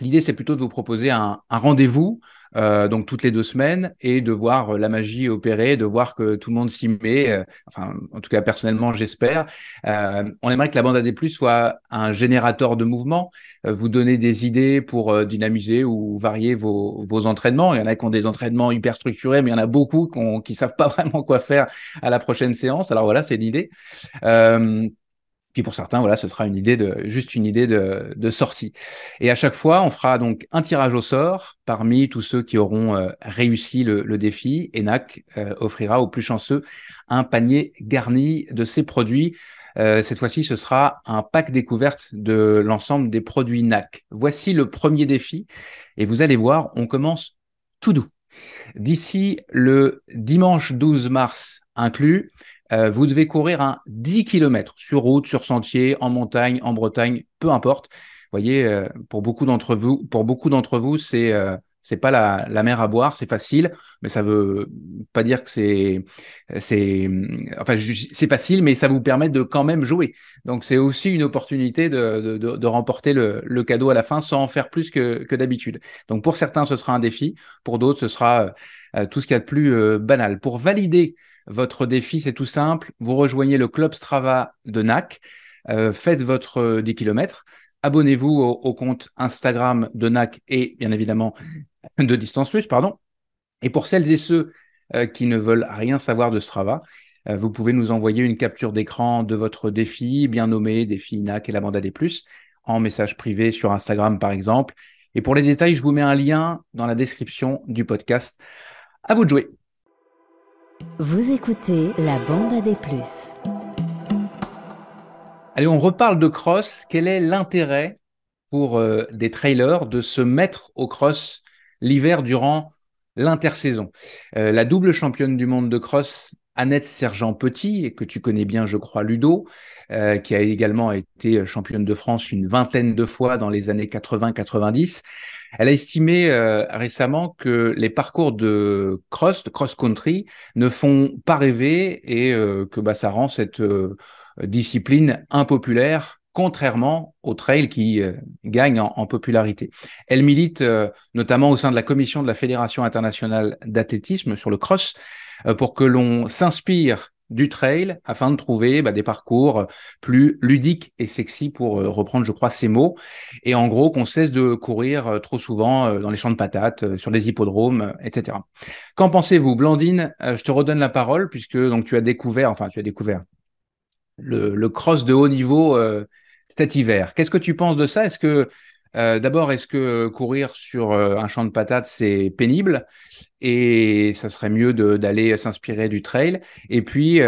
L'idée, c'est plutôt de vous proposer un rendez-vous, donc toutes les 2 semaines, et de voir la magie opérer, de voir que tout le monde s'y met. Enfin, en tout cas, personnellement, j'espère. On aimerait que la bande AD+, soit un générateur de mouvement, vous donner des idées pour dynamiser ou varier vos entraînements. Il y en a qui ont des entraînements hyper structurés, mais il y en a beaucoup qui savent pas vraiment quoi faire à la prochaine séance. Alors voilà, c'est l'idée. Puis pour certains, voilà, ce sera juste une idée de sortie. Et à chaque fois, on fera donc un tirage au sort parmi tous ceux qui auront réussi le défi. ENAC offrira aux plus chanceux un panier garni de ses produits. Cette fois-ci, ce sera un pack découverte de l'ensemble des produits NAC. Voici le premier défi et vous allez voir, on commence tout doux. D'ici le dimanche 12 mars inclus, vous devez courir un 10 km sur route, sur sentier, en montagne, en Bretagne, peu importe. Vous voyez, pour beaucoup d'entre vous, c'est pas la mer à boire, c'est facile, mais ça veut pas dire que c'est facile, mais ça vous permet de quand même jouer. Donc c'est aussi une opportunité de remporter le cadeau à la fin sans en faire plus que d'habitude. Donc pour certains, ce sera un défi, pour d'autres, ce sera tout ce qu'il y a de plus banal. Pour valider votre défi, c'est tout simple. Vous rejoignez le club Strava de NAC, faites votre 10 km, abonnez-vous au compte Instagram de NAC et bien évidemment de Distance Plus, pardon. Et pour celles et ceux qui ne veulent rien savoir de Strava, vous pouvez nous envoyer une capture d'écran de votre défi, bien nommé défi NAC et la bande AD+, en message privé sur Instagram par exemple. Et pour les détails, je vous mets un lien dans la description du podcast. À vous de jouer. Vous écoutez la bande AD+. Allez, on reparle de cross. Quel est l'intérêt pour des trailers de se mettre au cross l'hiver durant l'intersaison? La double championne du monde de cross, Annette Sergent-Petit, et que tu connais bien, je crois, Ludo, qui a également été championne de France une vingtaine de fois dans les années 80-90. Elle a estimé récemment que les parcours de cross-country, ne font pas rêver et que ça rend cette discipline impopulaire, contrairement au trail qui gagne en popularité. Elle milite notamment au sein de la commission de la Fédération internationale d'athlétisme sur le cross pour que l'on s'inspire du trail afin de trouver des parcours plus ludiques et sexy pour reprendre, je crois, ces mots. Et en gros, qu'on cesse de courir trop souvent dans les champs de patates, sur les hippodromes, etc. Qu'en pensez-vous, Blandine? Je te redonne la parole puisque donc tu as découvert le cross de haut niveau cet hiver. Qu'est-ce que tu penses de ça? D'abord, est-ce que courir sur un champ de patates, c'est pénible et ça serait mieux d'aller s'inspirer du trail? Et puis,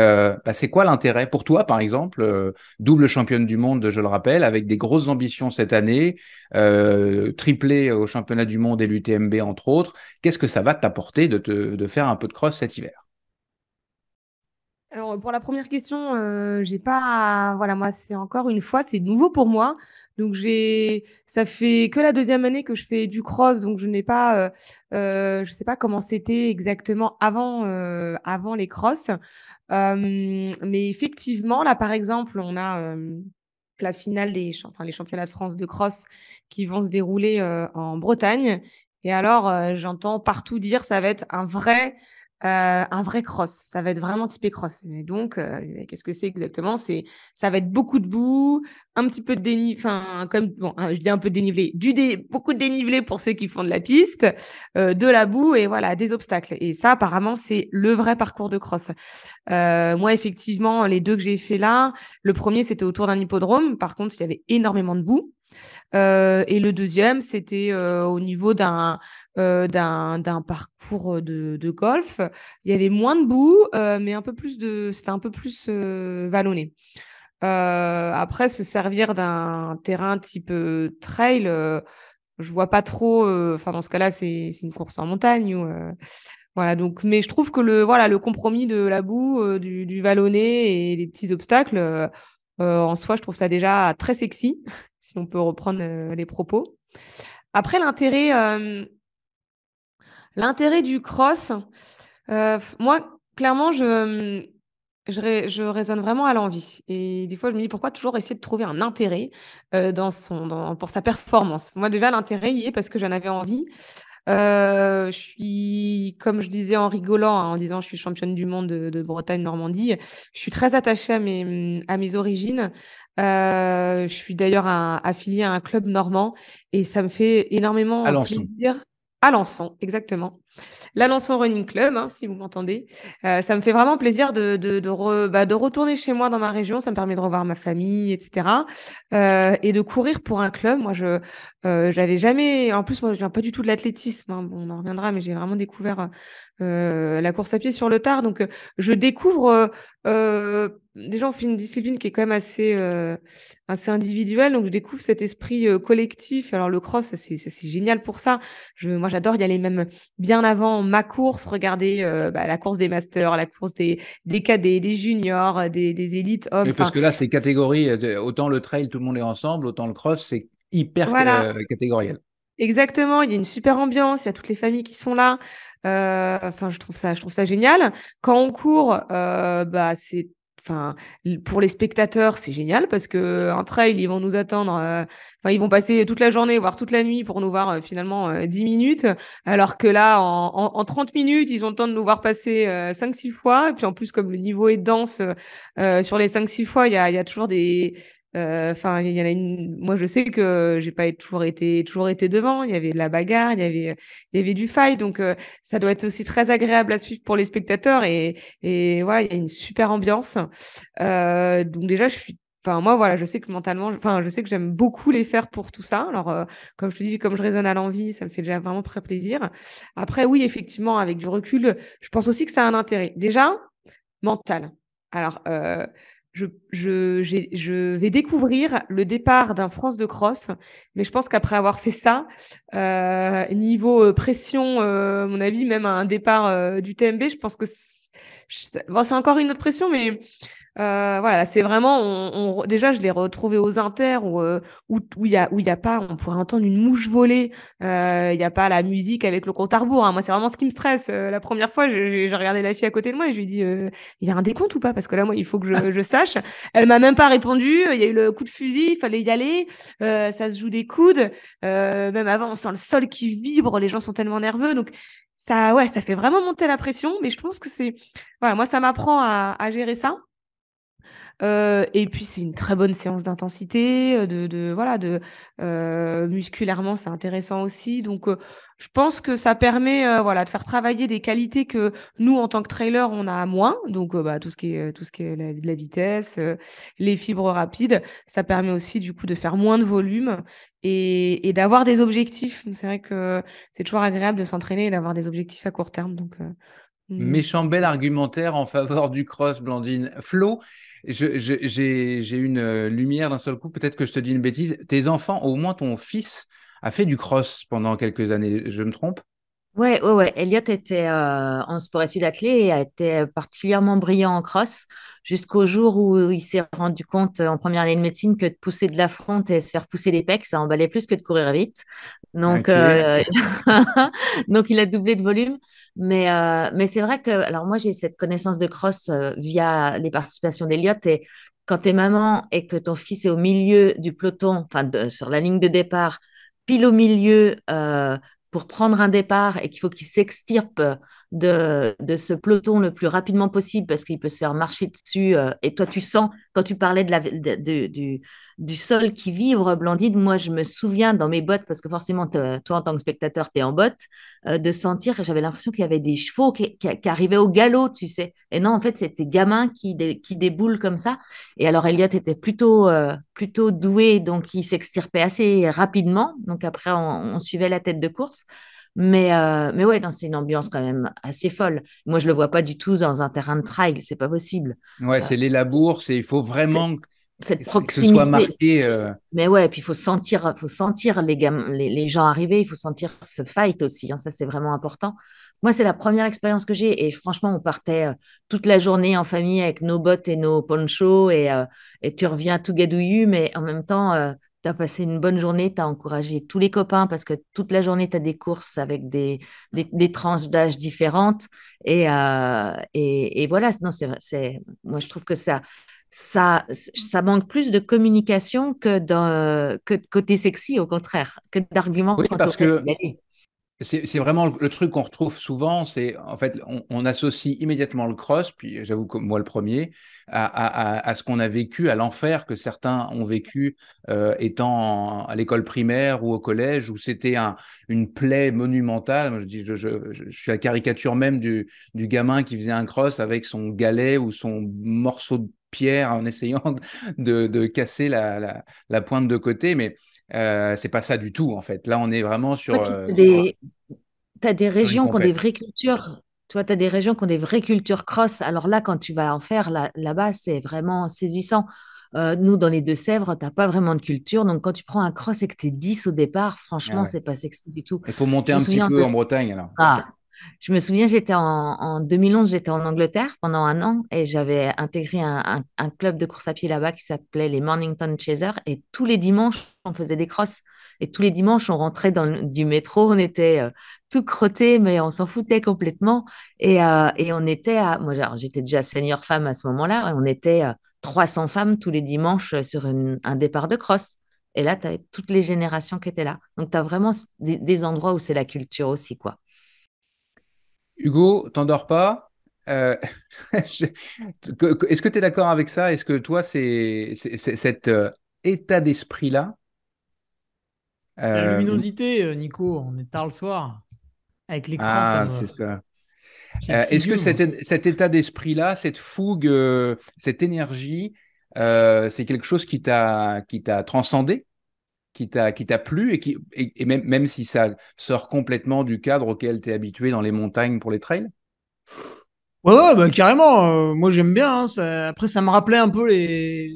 c'est quoi l'intérêt pour toi, par exemple, double championne du monde, je le rappelle, avec des grosses ambitions cette année, triplée au championnat du monde et l'UTMB, entre autres. Qu'est-ce que ça va t'apporter de faire un peu de cross cet hiver? Alors, pour la première question, j'ai pas, voilà, moi, c'est encore une fois, c'est nouveau pour moi. Donc, ça fait que la deuxième année que je fais du cross, donc je n'ai pas, je sais pas comment c'était exactement avant les crosses. Mais effectivement, là, par exemple, on a la finale les championnats de France de cross qui vont se dérouler en Bretagne. Et alors, j'entends partout dire ça va être un vrai cross, ça va être vraiment typé cross. Et donc, qu'est-ce que c'est exactement? Ça va être beaucoup de boue, un petit peu de dénivelé, enfin, je dis un peu de dénivelé, beaucoup de dénivelé pour ceux qui font de la piste, de la boue et voilà, des obstacles. Et ça, apparemment, c'est le vrai parcours de cross. Moi, effectivement, les deux que j'ai fait là, le premier, c'était autour d'un hippodrome. Par contre, il y avait énormément de boue. Et le deuxième, c'était au niveau d'un parcours de golf. Il y avait moins de boue, mais c'était un peu plus vallonné. Après, se servir d'un terrain type trail, je vois pas trop. Enfin, dans ce cas-là, c'est une course en montagne voilà. Donc, mais je trouve que le compromis de la boue, du vallonné et des petits obstacles, en soi, je trouve ça déjà très sexy, si on peut reprendre les propos. Après, l'intérêt du cross, moi, clairement, je raisonne vraiment à l'envie. Et des fois, je me dis pourquoi toujours essayer de trouver un intérêt pour sa performance. Moi, déjà, l'intérêt y est parce que j'en avais envie. Je suis, comme je disais en rigolant, en disant je suis championne du monde de Bretagne-Normandie, je suis très attachée à mes origines. Je suis d'ailleurs affiliée à un club normand et ça me fait énormément Alençon. plaisir. Alençon, exactement. L'Alençon Running Club, si vous m'entendez. Ça me fait vraiment plaisir de retourner chez moi dans ma région. Ça me permet de revoir ma famille, etc. Et de courir pour un club. Moi, j'avais jamais. En plus, moi, je viens pas du tout de l'athlétisme. Bon, on en reviendra, mais j'ai vraiment découvert la course à pied sur le tard. Donc, je découvre déjà, on fait une discipline qui est quand même assez individuelle. Donc, je découvre cet esprit collectif. Alors, le cross, ça, c'est génial pour ça. Moi, j'adore y aller même bien avant ma course, regarder la course des masters, la course des cadets, des juniors, des élites hommes. Mais parce Enfin, que là, c'est catégorie, autant le trail, tout le monde est ensemble, autant le cross, c'est hyper voilà. catégoriel. Exactement, il y a une super ambiance, il y a toutes les familles qui sont là. Enfin, je trouve ça génial. Quand on court, pour les spectateurs, c'est génial parce que un trail, ils vont nous attendre. Enfin, ils vont passer toute la journée, voire toute la nuit pour nous voir finalement 10 minutes, alors que là, en 30 minutes, ils ont le temps de nous voir passer 5-6 fois. Et puis en plus, comme le niveau est dense sur les 5-6 fois, il y a toujours des enfin, il y en a une. Moi, je sais que j'ai pas toujours été devant. Il y avait de la bagarre, il y avait du fight. Donc, ça doit être aussi très agréable à suivre pour les spectateurs. Et voilà, il y a une super ambiance. Donc déjà, Enfin, moi, voilà, je sais que mentalement, enfin, je sais que j'aime beaucoup les faire pour tout ça. Alors, comme je te dis, comme je raisonne à l'envie, ça me fait déjà vraiment très plaisir. Après, oui, effectivement, avec du recul, je pense aussi que ça a un intérêt. Déjà, mental. Alors, je vais découvrir le départ d'un France de cross, mais je pense qu'après avoir fait ça, niveau pression, à mon avis, même un départ du TMB, je pense que bon, c'est encore une autre pression, mais voilà, c'est vraiment, déjà, je l'ai retrouvé aux Inter où il y a pas, on pourrait entendre une mouche voler, il y a pas la musique avec le compte à rebours, hein. Moi, c'est vraiment ce qui me stresse. La première fois, j'ai regardé la fille à côté de moi et je lui ai dit, il y a un décompte ou pas? Parce que là, moi, il faut que je sache. Elle m'a même pas répondu. Il y a eu le coup de fusil, il fallait y aller. Ça se joue des coudes. Même avant, on sent le sol qui vibre. Les gens sont tellement nerveux. Donc, ça, ouais, ça fait vraiment monter la pression. Mais je pense que voilà, moi, ça m'apprend à gérer ça. Et puis c'est une très bonne séance d'intensité, musculairement c'est intéressant aussi. Donc je pense que ça permet voilà de faire travailler des qualités que nous en tant que trailer on a moins. Donc tout ce qui est la vitesse, les fibres rapides, ça permet aussi du coup de faire moins de volume et d'avoir des objectifs. Donc, c'est vrai que c'est toujours agréable de s'entraîner et d'avoir des objectifs à court terme. Donc Méchant bel argumentaire en faveur du cross, Blandine. Flo, j'ai une lumière d'un seul coup. Peut-être que je te dis une bêtise. Tes enfants, au moins ton fils, a fait du cross pendant quelques années. Je me trompe? Ouais, ouais, ouais. Elliot était en sport-études athlée et a été particulièrement brillant en cross jusqu'au jour où il s'est rendu compte en première année de médecine que de pousser de la fonte et se faire pousser les pecs, ça emballait plus que de courir vite. Donc, Ok. donc il a doublé de volume. Mais c'est vrai que, alors moi, j'ai cette connaissance de cross via les participations d'Elliot et quand tu es maman et que ton fils est au milieu du peloton, enfin, sur la ligne de départ, pile au milieu, pour prendre un départ et qu'il faut qu'il s'extirpe de ce peloton le plus rapidement possible parce qu'il peut se faire marcher dessus. Et toi, tu sens, quand tu parlais du sol qui vibre, Blandine, moi, je me souviens dans mes bottes, parce que forcément, toi, en tant que spectateur, tu es en bottes, de sentir que j'avais l'impression qu'il y avait des chevaux qui arrivaient au galop, tu sais. Et non, en fait, c'était gamins qui déboulent comme ça. Et alors, Elliot était plutôt doué, donc il s'extirpait assez rapidement. Donc après, on suivait la tête de course. Mais ouais, non, c'est une ambiance quand même assez folle. Moi, je le vois pas du tout dans un terrain de trail, c'est pas possible. Ouais, Euh, c'est les labours. Il faut c'est- vraiment cette que ce soit proximité. marqué. Mais ouais, puis il faut sentir les gens arriver, il faut sentir ce fight aussi, hein, ça, c'est vraiment important. Moi, c'est la première expérience que j'ai et franchement, on partait toute la journée en famille avec nos bottes et nos ponchos et tu reviens tout gadouillu, mais en même temps, tu as passé une bonne journée, tu as encouragé tous les copains parce que toute la journée, tu as des courses avec des tranches d'âge différentes et voilà, non, moi, je trouve que ça manque plus de communication que de côté sexy, au contraire, que d'arguments Oui, quant au parce fait que d'y aller. c'est vraiment le truc qu'on retrouve souvent, c'est en fait on associe immédiatement le cross, puis j'avoue que moi le premier, à ce qu'on a vécu, à l'enfer que certains ont vécu étant à l'école primaire ou au collège, où c'était une plaie monumentale. Moi, je suis la caricature même du gamin qui faisait un cross avec son galet ou son morceau de pierre en essayant de casser la pointe de côté, mais c'est pas ça du tout en fait. Là, on est vraiment Ouais, sur, puis t'as des sur une régions qui ont des compète. vraies cultures. Tu vois, tu as des régions qui ont des vraies cultures cross. Alors là, quand tu vas en faire là-bas, c'est vraiment saisissant. Nous, dans les Deux-Sèvres, tu n'as pas vraiment de culture. Donc, quand tu prends un cross et que tu es 10 au départ, Ah franchement, ouais. c'est pas sexy du tout. Il faut monter Je me un petit souviens peu de... en Bretagne alors. Ah, je me souviens, en 2011, j'étais en Angleterre pendant un an et j'avais intégré un club de course à pied là-bas qui s'appelait les Mornington Chasers. Et tous les dimanches, on faisait des crosses. Et tous les dimanches, on rentrait du métro, on était tout crottés, mais on s'en foutait complètement. Et on était moi, alors, j'étais déjà senior femme à ce moment-là, et on était 300 femmes tous les dimanches sur un départ de cross. Et là, tu avais toutes les générations qui étaient là. Donc, tu as vraiment des endroits où c'est la culture aussi, quoi. Hugo, t'endors pas? Euh, je- Est-ce que tu es d'accord avec ça? Est-ce que toi, c'est cet état d'esprit-là? La euh, luminosité, Nico, on est tard le soir. Avec les crans, Ah, c'est ça. j'ai les petits Est-ce que yeux, moi. cet état d'esprit-là, cette fougue, cette énergie, c'est quelque chose qui t'a transcendé, qui t'a plu et même si ça sort complètement du cadre auquel tu es habitué dans les montagnes pour les trails? Ouais, ouais, bah, carrément. Moi, j'aime bien, hein. Après, ça me rappelait un peu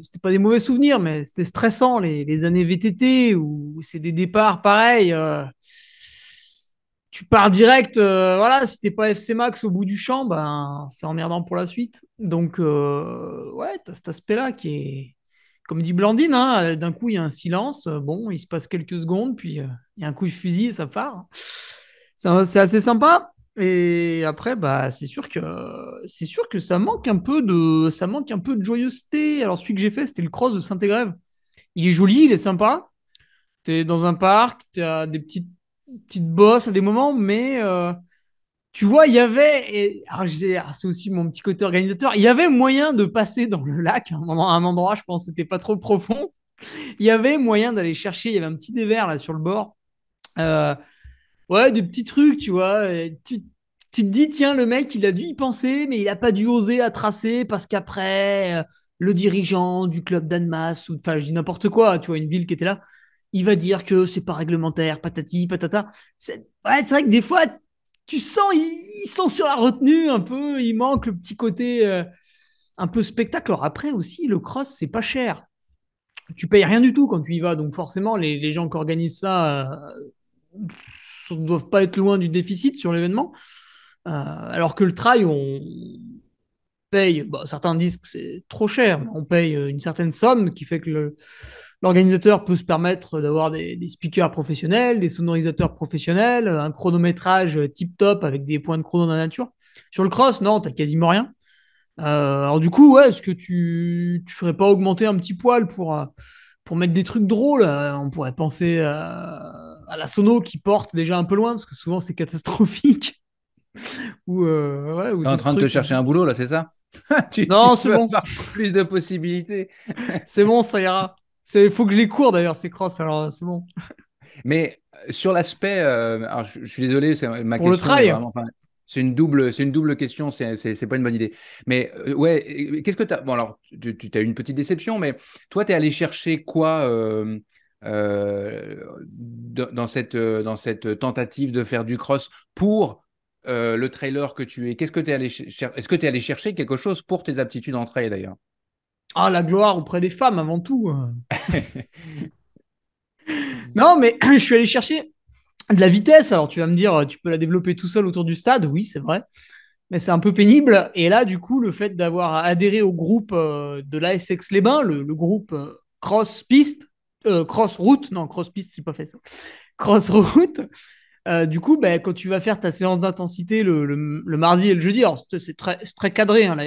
C'était pas des mauvais souvenirs, mais c'était stressant, les années VTT, où c'est des départs pareils. Tu pars direct, voilà, si t'es pas FC Max au bout du champ, ben, c'est emmerdant pour la suite. Donc, ouais, t'as cet aspect-là qui est, comme dit Blandine, hein, d'un coup, il y a un silence. Bon, il se passe quelques secondes, puis il y a un coup de fusil et ça part. C'est assez sympa. Et après, bah, c'est sûr que ça manque un peu de joyeuseté. Alors, celui que j'ai fait, c'était le cross de Saint-Égrève. Il est joli, il est sympa. T'es dans un parc, tu as des petites bosses à des moments, mais tu vois, il y avait, alors c'est aussi mon petit côté organisateur, il y avait moyen de passer dans le lac à un endroit, je pense que c'était pas trop profond. Il y avait moyen d'aller chercher, il y avait un petit dévers là sur le bord. Euh, ouais, des petits trucs, tu vois. Et tu te dis, tiens, le mec, il a dû y penser, mais il a pas dû oser à tracer parce qu'après, le dirigeant du club d'Annemasse, ou enfin, je dis n'importe quoi, tu vois, une ville qui était là, il va dire que c'est pas réglementaire, patati, patata. Ouais, c'est vrai que des fois, tu sens, ils sont sur la retenue un peu, il manque le petit côté un peu spectacle. Alors après aussi, le cross, c'est pas cher. Tu payes rien du tout quand tu y vas, donc forcément, les gens qui organisent ça ne doivent pas être loin du déficit sur l'événement. Alors que le trail, on paye, bah, certains disent que c'est trop cher, mais on paye une certaine somme qui fait que l'organisateur peut se permettre d'avoir des speakers professionnels, des sonorisateurs professionnels, un chronométrage tip-top avec des points de chrono dans la nature. Sur le cross, non, t'as quasiment rien. Alors du coup, ouais, est-ce que tu ferais pas augmenter un petit poil pour mettre des trucs drôles? On pourrait penser à la sono qui porte déjà un peu loin, parce que souvent c'est catastrophique. Ou, ouais, ou Tu es en d'autres train de te trucs. chercher un boulot là, c'est ça? Tu Non, c'est veux bon. avoir plus de possibilités. C'est bon, ça ira. Il faut que je les cours d'ailleurs, ces crosses, alors c'est bon. Mais sur l'aspect, alors je suis désolé, ma Pour le question est trail, vraiment, enfin, c'est une double question, c'est pas une bonne idée. Mais ouais, qu'est-ce que tu as, bon alors, tu as eu une petite déception, mais toi, tu es allé chercher quoi dans cette tentative de faire du cross pour le trailer que tu es? Qu'est-ce que tu es allé chercher? Est-ce que tu es allé chercher quelque chose pour tes aptitudes en trail d'ailleurs? ah, la gloire auprès des femmes avant tout. Non, mais je suis allé chercher de la vitesse. Alors tu vas me dire, tu peux la développer tout seul autour du stade. Oui, c'est vrai. Mais c'est un peu pénible. Et là, du coup, le fait d'avoir adhéré au groupe de l'ASX-les-Bains, le groupe cross-piste, cross-route, non, cross-piste, c'est pas fait ça, cross-route, du coup, ben, quand tu vas faire ta séance d'intensité le mardi et le jeudi, alors c'est très cadré, hein, là,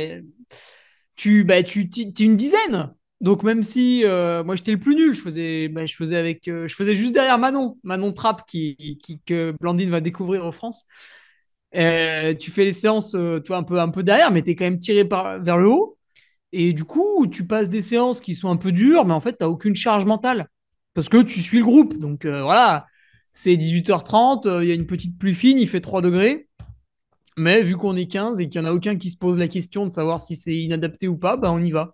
t'es une dizaine. Donc même si moi j'étais le plus nul, je faisais juste derrière Manon Trapp que Blandine va découvrir en France. Tu fais les séances, toi un peu derrière, mais tu es quand même tiré vers le haut. Et du coup, tu passes des séances qui sont un peu dures, mais en fait, tu n'as aucune charge mentale. Parce que tu suis le groupe. Donc voilà, c'est 18h30, il y a une petite pluie fine, il fait 3 degrés. Mais vu qu'on est 15 et qu'il n'y en a aucun qui se pose la question de savoir si c'est inadapté ou pas, bah on y va.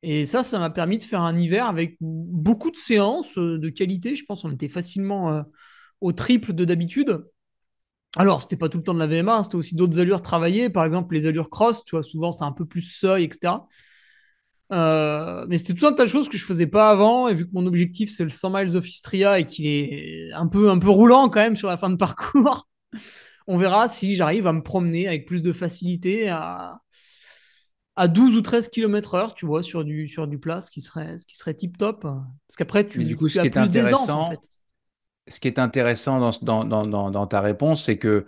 Et ça m'a permis de faire un hiver avec beaucoup de séances de qualité. Je pense qu'on était facilement au triple de d'habitude. Alors, c'était pas tout le temps de la VMA, hein, c'était aussi d'autres allures travaillées. Par exemple, les allures cross, tu vois, souvent c'est un peu plus seuil, etc. Mais c'était tout un tas de choses que je faisais pas avant. Et vu que mon objectif c'est le 100 miles of Istria et qu'il est un peu roulant quand même sur la fin de parcours, on verra si j'arrive à me promener avec plus de facilité à 12 ou 13 km/h, tu vois, sur du plat, ce qui serait tip top. Parce qu'après, Mais du coup, tu as plus d'aisance en fait. ce qui est intéressant dans ta réponse, c'est que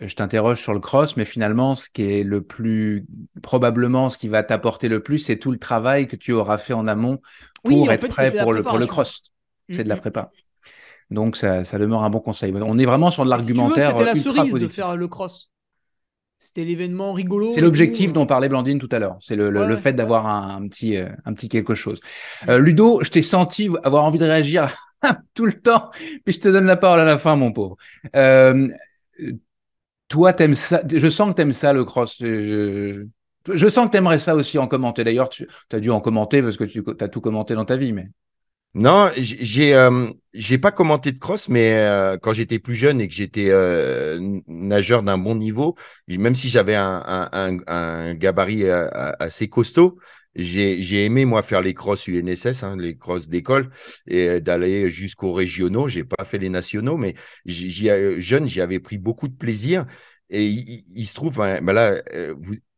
je t'interroge sur le cross, mais finalement, ce qui est le plus, probablement, ce qui va t'apporter le plus, c'est tout le travail que tu auras fait en amont Oui, pour en être fait, prêt c'était la pour le préparation. cross. Mm, C'est de la mm. prépa. Donc, ça demeure un bon conseil. On est vraiment sur de Et si tu veux, c'était l'argumentaire la ultra cerise de positif. faire le cross. C'était l'événement C'est rigolo et tout. l'objectif dont parlait Blandine tout à l'heure. C'est Ouais, le ouais. fait d'avoir un petit quelque chose. Mm. Ludo, je t'ai senti avoir envie de réagir tout le temps, puis je te donne la parole à la fin, mon pauvre. Euh, Toi, t'aimes ça. Je sens que t'aimes ça, le cross. Je sens que t'aimerais ça aussi en commenter. D'ailleurs, tu as dû en commenter parce que tu as tout commenté dans ta vie. Mais Non, j'ai pas commenté de cross, mais quand j'étais plus jeune et que j'étais nageur d'un bon niveau, même si j'avais un gabarit assez costaud, j'ai aimé moi faire les crosses UNSS, hein, les crosses d'école, et d'aller jusqu'aux régionaux. J'ai pas fait les nationaux, mais jeune, j'y avais pris beaucoup de plaisir. Et il se trouve, hein, ben là,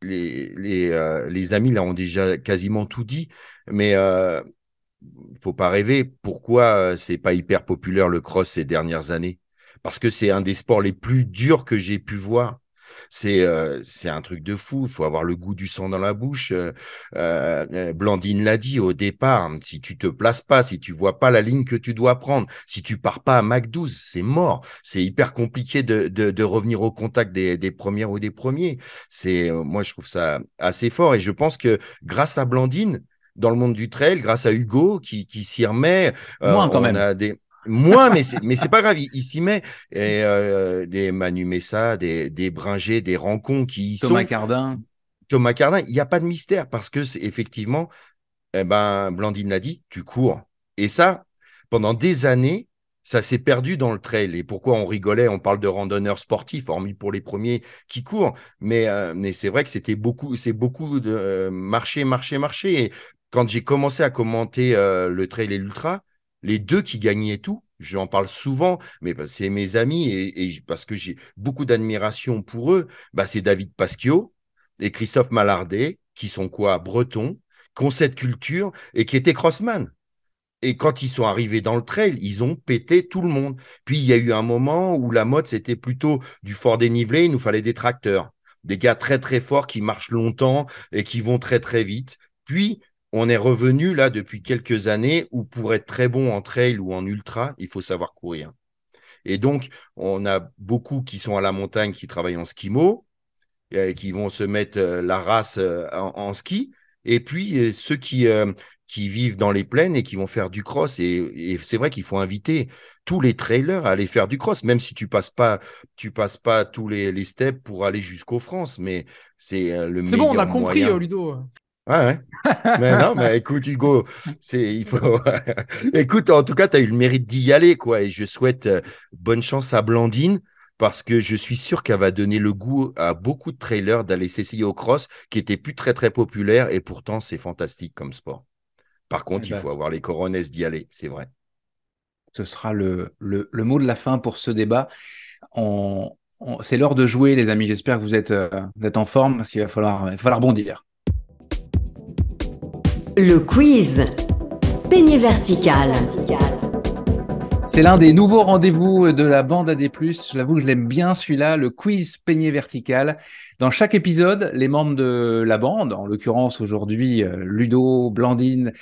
les amis là ont déjà quasiment tout dit, mais faut pas rêver. Pourquoi c'est pas hyper populaire le cross ces dernières années? Parce que c'est un des sports les plus durs que j'ai pu voir. C'est un truc de fou. Il faut avoir le goût du sang dans la bouche. Blandine l'a dit au départ. Si tu te places pas, si tu vois pas la ligne que tu dois prendre, si tu pars pas à Mach 12, c'est mort. C'est hyper compliqué de revenir au contact des premières ou des premiers. Moi, je trouve ça assez fort et je pense que grâce à Blandine, dans le monde du trail, grâce à Hugo qui s'y remet. moins quand On même. a des moins, mais c'est pas grave, il s'y met. Et des Manu Messa, des Bringé, des Rancon qui y Thomas sont. Cardin. Thomas Cardin, il n'y a pas de mystère parce que c'est effectivement, eh ben, Blandine l'a dit, tu cours. Et ça, pendant des années, ça s'est perdu dans le trail. Et pourquoi on rigolait, on parle de randonneurs sportifs, hormis pour les premiers qui courent. Mais c'est vrai que c'est beaucoup de marcher, marcher, marcher. Et quand j'ai commencé à commenter le trail et l'ultra, les deux qui gagnaient tout, j'en parle souvent, mais c'est mes amis et parce que j'ai beaucoup d'admiration pour eux, bah, c'est David Pasquio et Christophe Mallardet, qui sont quoi, bretons, qui ont cette culture et qui étaient crossman. Et quand ils sont arrivés dans le trail, ils ont pété tout le monde. Puis il y a eu un moment où la mode, c'était plutôt du fort dénivelé, il nous fallait des tracteurs, des gars très très forts qui marchent longtemps et qui vont très très vite. Puis on est revenu là depuis quelques années où pour être très bon en trail ou en ultra, il faut savoir courir. Et donc, on a beaucoup qui sont à la montagne, qui travaillent en skimo, qui vont se mettre la race en ski. Et puis ceux qui vivent dans les plaines et qui vont faire du cross. Et c'est vrai qu'il faut inviter tous les trailers à aller faire du cross, même si tu passes pas tous les steps pour aller jusqu'au France. Mais c'est le C'est bon, on a meilleur compris, moyen. Ludo. Ouais, ouais. Mais non, mais écoute, Hugo, il faut. Écoute, en tout cas, tu as eu le mérite d'y aller, quoi. Et je souhaite bonne chance à Blandine parce que je suis sûr qu'elle va donner le goût à beaucoup de trailers d'aller s'essayer au cross, qui était plus très, très populaire. Et pourtant, c'est fantastique comme sport. Par Eh contre, il ben, faut avoir les coronesses d'y aller, c'est vrai. ce sera le mot de la fin pour ce débat. C'est l'heure de jouer, les amis. J'espère que vous êtes en forme parce qu'il il va falloir bondir. Le quiz. Peignée verticale. C'est l'un des nouveaux rendez-vous de la bande AD+. J'avoue que je l'aime bien celui-là, le quiz peigné vertical. Dans chaque épisode, les membres de la bande, en l'occurrence aujourd'hui Ludo, Blandine,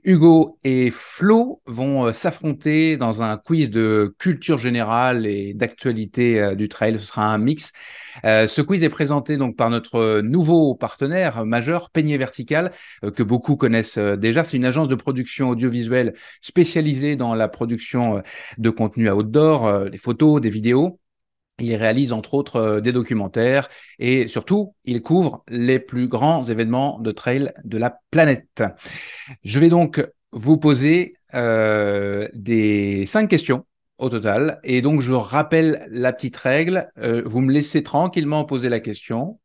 Hugo et Flo, vont s'affronter dans un quiz de culture générale et d'actualité du trail. Ce sera un mix. Ce quiz est présenté donc par notre nouveau partenaire majeur, Peignée Vertical, que beaucoup connaissent déjà. C'est une agence de production audiovisuelle spécialisée dans la production de contenu à outdoor, des photos, des vidéos. Il réalise entre autres des documentaires et surtout, il couvre les plus grands événements de trail de la planète. Je vais donc vous poser des 5 questions au total. Et donc, je rappelle la petite règle. Vous me laissez tranquillement poser la question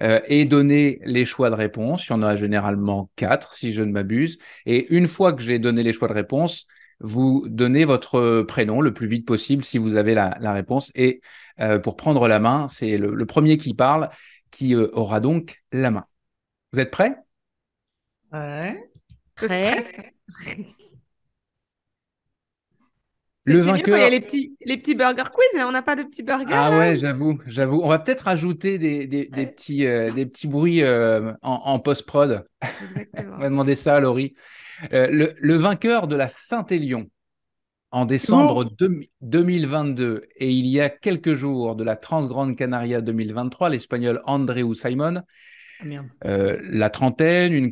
et donner les choix de réponse. Il y en a généralement 4, si je ne m'abuse. Et une fois que j'ai donné les choix de réponse, vous donnez votre prénom le plus vite possible si vous avez la réponse. Et pour prendre la main, c'est le premier qui parle qui aura donc la main. Vous êtes prêts? Ouais. Le Prêt? stress. Le C'est bien quand il y a vainqueur. les petits burger quiz, là. On n'a pas de petits burgers, Ah là. ouais, j'avoue. On va peut-être rajouter des petits bruits en post-prod. On Exactement. va demander ça à Laurie. Le vainqueur de la Saint-Élion en décembre Hugo. 2022 et il y a quelques jours de la Transgrande Canaria 2023, l'Espagnol Andreu Simon, Ah merde. la trentaine, une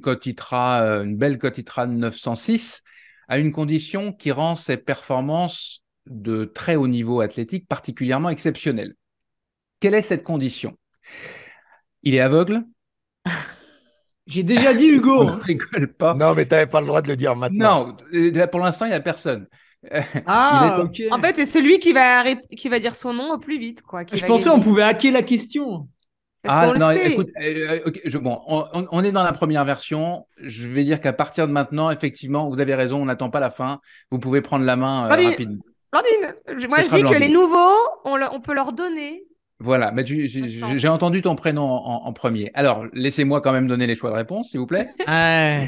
belle cote ITRA de 906, à une condition qui rend ses performances de très haut niveau athlétique particulièrement exceptionnelles. Quelle est cette condition? Il est aveugle? J'ai déjà dit Hugo. On ne Hein. rigole pas. Non, mais tu n'avais pas le droit de le dire maintenant. Non, pour l'instant, il n'y a personne. Il est Ah, en- ok. En fait, c'est celui qui va dire son nom au plus vite, quoi, qui Je va pensais on gagner. pouvait hacker la question. Parce Ah qu'on le non, sait. écoute, ok, bon, on est dans la première version. Je vais dire qu'à partir de maintenant, effectivement, vous avez raison, on n'attend pas la fin. Vous pouvez prendre la main Blandine, rapidement. Moi Ce je sera dis que les Blandine. nouveaux, on peut leur donner Voilà, mais une chance. j'ai entendu ton prénom en premier. Alors, laissez-moi quand même donner les choix de réponse, s'il vous plaît. Ouais.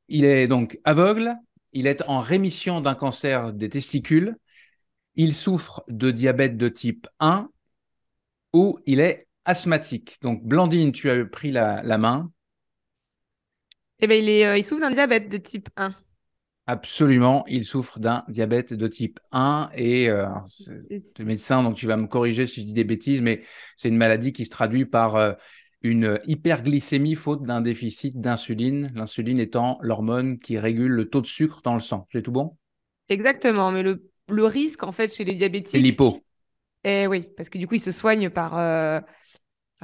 Il est donc aveugle, il est en rémission d'un cancer des testicules, il souffre de diabète de type 1 ou il est asthmatique. Donc, Blandine, tu as pris la main. Eh ben, il souffre d'un diabète de type 1. Absolument, il souffre d'un diabète de type 1 et tu es médecin, donc tu vas me corriger si je dis des bêtises, mais c'est une maladie qui se traduit par une hyperglycémie faute d'un déficit d'insuline, l'insuline étant l'hormone qui régule le taux de sucre dans le sang. J'ai tout bon? Exactement, mais le risque, en fait, chez les C'est l'hypo. diabétiques, oui, parce que du coup, ils se soignent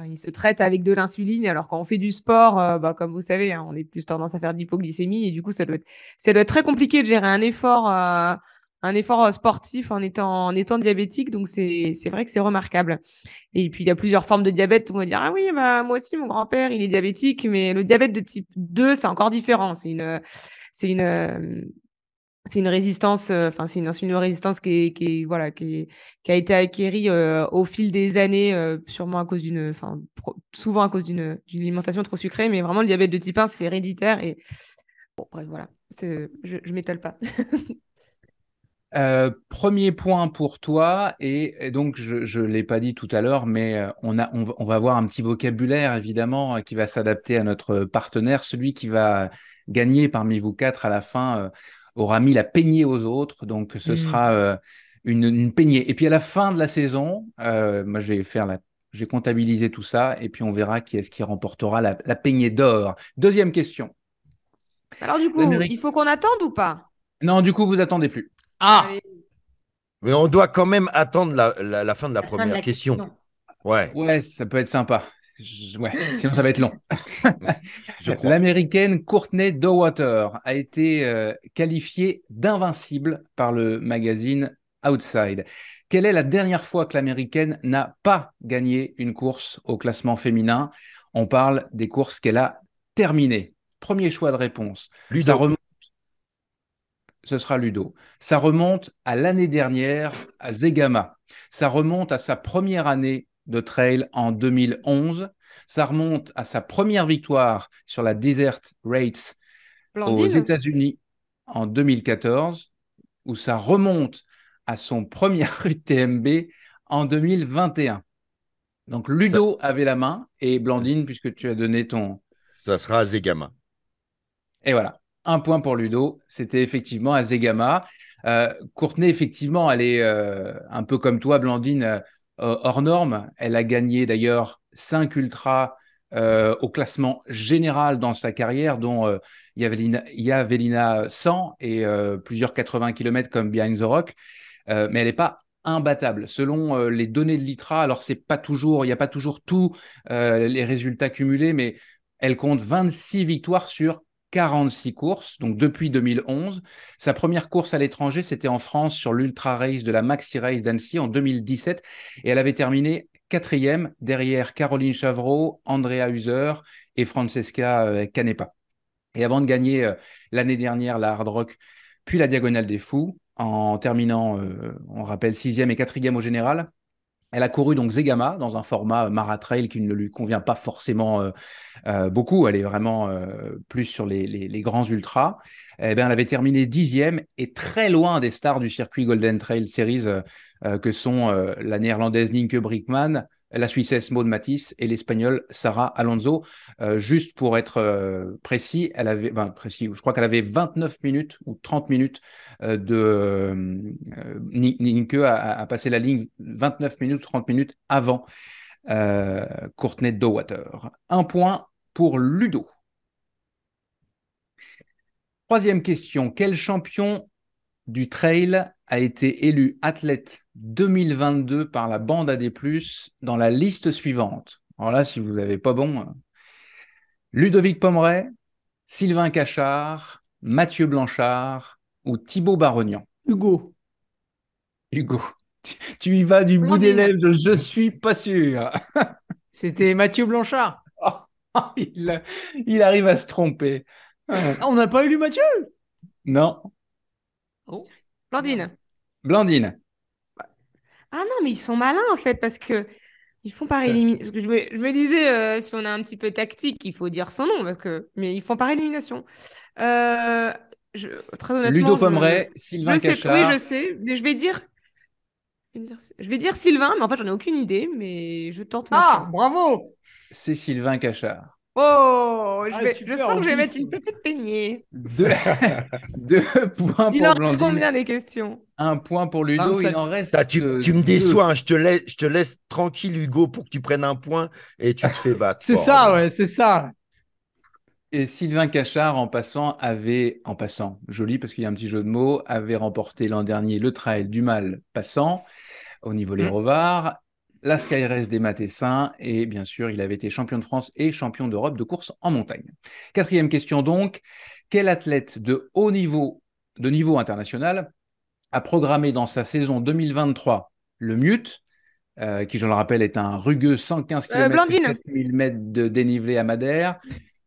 ils se traitent avec de l'insuline, alors quand on fait du sport, comme vous savez, hein, on est plus tendance à faire de l'hypoglycémie, et du coup, ça doit être très compliqué de gérer un effort sportif en étant diabétique, donc c'est vrai que c'est remarquable. Et puis, il y a plusieurs formes de diabète. On va dire, ah oui, bah, moi aussi, mon grand-père, il est diabétique, mais le diabète de type 2, c'est encore différent. C'est une, euh, c'est une résistance, c'est une insulino-résistance qui a été acquérie au fil des années, sûrement à cause souvent à cause d'une alimentation trop sucrée, mais vraiment le diabète de type 1, c'est héréditaire et bon, bref, voilà, je m'étale pas. Premier point pour toi, et donc je ne l'ai pas dit tout à l'heure, mais on va avoir un petit vocabulaire évidemment qui va s'adapter à notre partenaire. Celui qui va gagner parmi vous quatre à la fin aura mis la peignée aux autres, donc ce sera une peignée. Et puis à la fin de la saison, moi je vais comptabiliser tout ça, et puis on verra qui est-ce qui remportera la peignée d'or. Deuxième question. Alors du coup, il faut qu'on attende ou pas? Non, du coup vous attendez plus. Ah, Allez. Mais on doit quand même attendre la fin de la La fin de première la question. question. Ouais, Ouais, ça peut être sympa. Ouais, sinon ça va être long. je crois. L'américaine Courtney Dauwalter a été qualifiée d'invincible par le magazine Outside. Quelle est la dernière fois que l'américaine n'a pas gagné une course au classement féminin? On parle des courses qu'elle a terminées. Premier choix de réponse. Ludo. Ce sera Ludo. Ça remonte à l'année dernière à Zegama. Ça remonte à sa première année de trail en 2011. Ça remonte à sa première victoire sur la Desert Race aux Blandine? États-Unis en 2014, ou ça remonte à son premier UTMB en 2021. Donc Ça, Ludo avait la main et Blandine, puisque tu as donné ton... ça sera Zegama. Et voilà, un point pour Ludo. C'était effectivement à Zegama. Courtney, effectivement, elle est un peu comme toi, Blandine, hors norme. Elle a gagné d'ailleurs 5 ultras au classement général dans sa carrière, dont Javelina 100 et plusieurs 80 km comme Behind the Rock. Mais elle n'est pas imbattable. Selon les données de l'ITRA, alors c'est pas toujours, il n'y a pas toujours tous les résultats cumulés, mais elle compte 26 victoires sur 46 courses, donc depuis 2011. Sa première course à l'étranger, c'était en France sur l'Ultra Race de la Maxi Race d'Annecy en 2017. Et elle avait terminé 4e derrière Caroline Chavreau, Andrea Huser et Francesca Canepa. Et avant de gagner l'année dernière la Hard Rock, puis la Diagonale des Fous, en terminant, on rappelle, 6e et 4e au général, elle a couru donc Zegama dans un format maratrail qui ne lui convient pas forcément beaucoup. Elle est vraiment plus sur les grands ultras. Eh bien, elle avait terminé 10e et très loin des stars du circuit Golden Trail Series que sont la néerlandaise Nienke Brickman, la Suissesse Maud Matisse et l'Espagnole Sarah Alonso. Juste pour être précis, je crois qu'elle avait 29 minutes ou 30 minutes Nienke a passé la ligne 29 minutes, 30 minutes avant Courtney Dauwalter. Un point pour Ludo. Troisième question. Quel champion du trail a été élu athlète 2022 par la bande AD+, dans la liste suivante? Alors là, si vous n'avez pas bon, Ludovic Pomeray, Sylvain Cachard, Mathieu Blanchard ou Thibaut Barognan? Hugo. Tu y vas du bout des Blandine. lèvres, je suis pas sûr. C'était Mathieu Blanchard. Il arrive à se tromper. Ah, on n'a pas élu Mathieu? Non. Oh. Blandine. Blandine. Ah non, mais ils sont malins en fait parce que ils font par élimination. Parce que je me disais, si on est un petit peu tactique, il faut dire son nom mais ils font par élimination. Euh, Très honnêtement, Ludo Pomeray, Sylvain je sais, Cachard. oui, je sais. Mais je vais dire Sylvain, mais en fait, j'en ai aucune idée, mais je tente ma Ah, chance. bravo! C'est Sylvain Cachard. Oh, je Super, sens au que je vais pif. mettre une petite peignée. Deux points Il pour en reste Blandine. combien des questions? Un point pour Ludo. 27. Il en reste Tu me deux. déçois, hein. Je te laisse tranquille, Hugo, pour que tu prennes un point et tu te fais battre. C'est fort, ça, hein. ouais, c'est ça. Et Sylvain Cachard, joli parce qu'il y a un petit jeu de mots, avait remporté l'an dernier le Trail du Mal passant au niveau Les Revards, la Sky Race des Matessins et bien sûr, il avait été champion de France et champion d'Europe de course en montagne. Quatrième question donc, quel athlète de haut niveau, de niveau international, a programmé dans sa saison 2023 le Mute, qui je le rappelle est un rugueux 115 km et Blandine. 7000 mètres de dénivelé à Madère,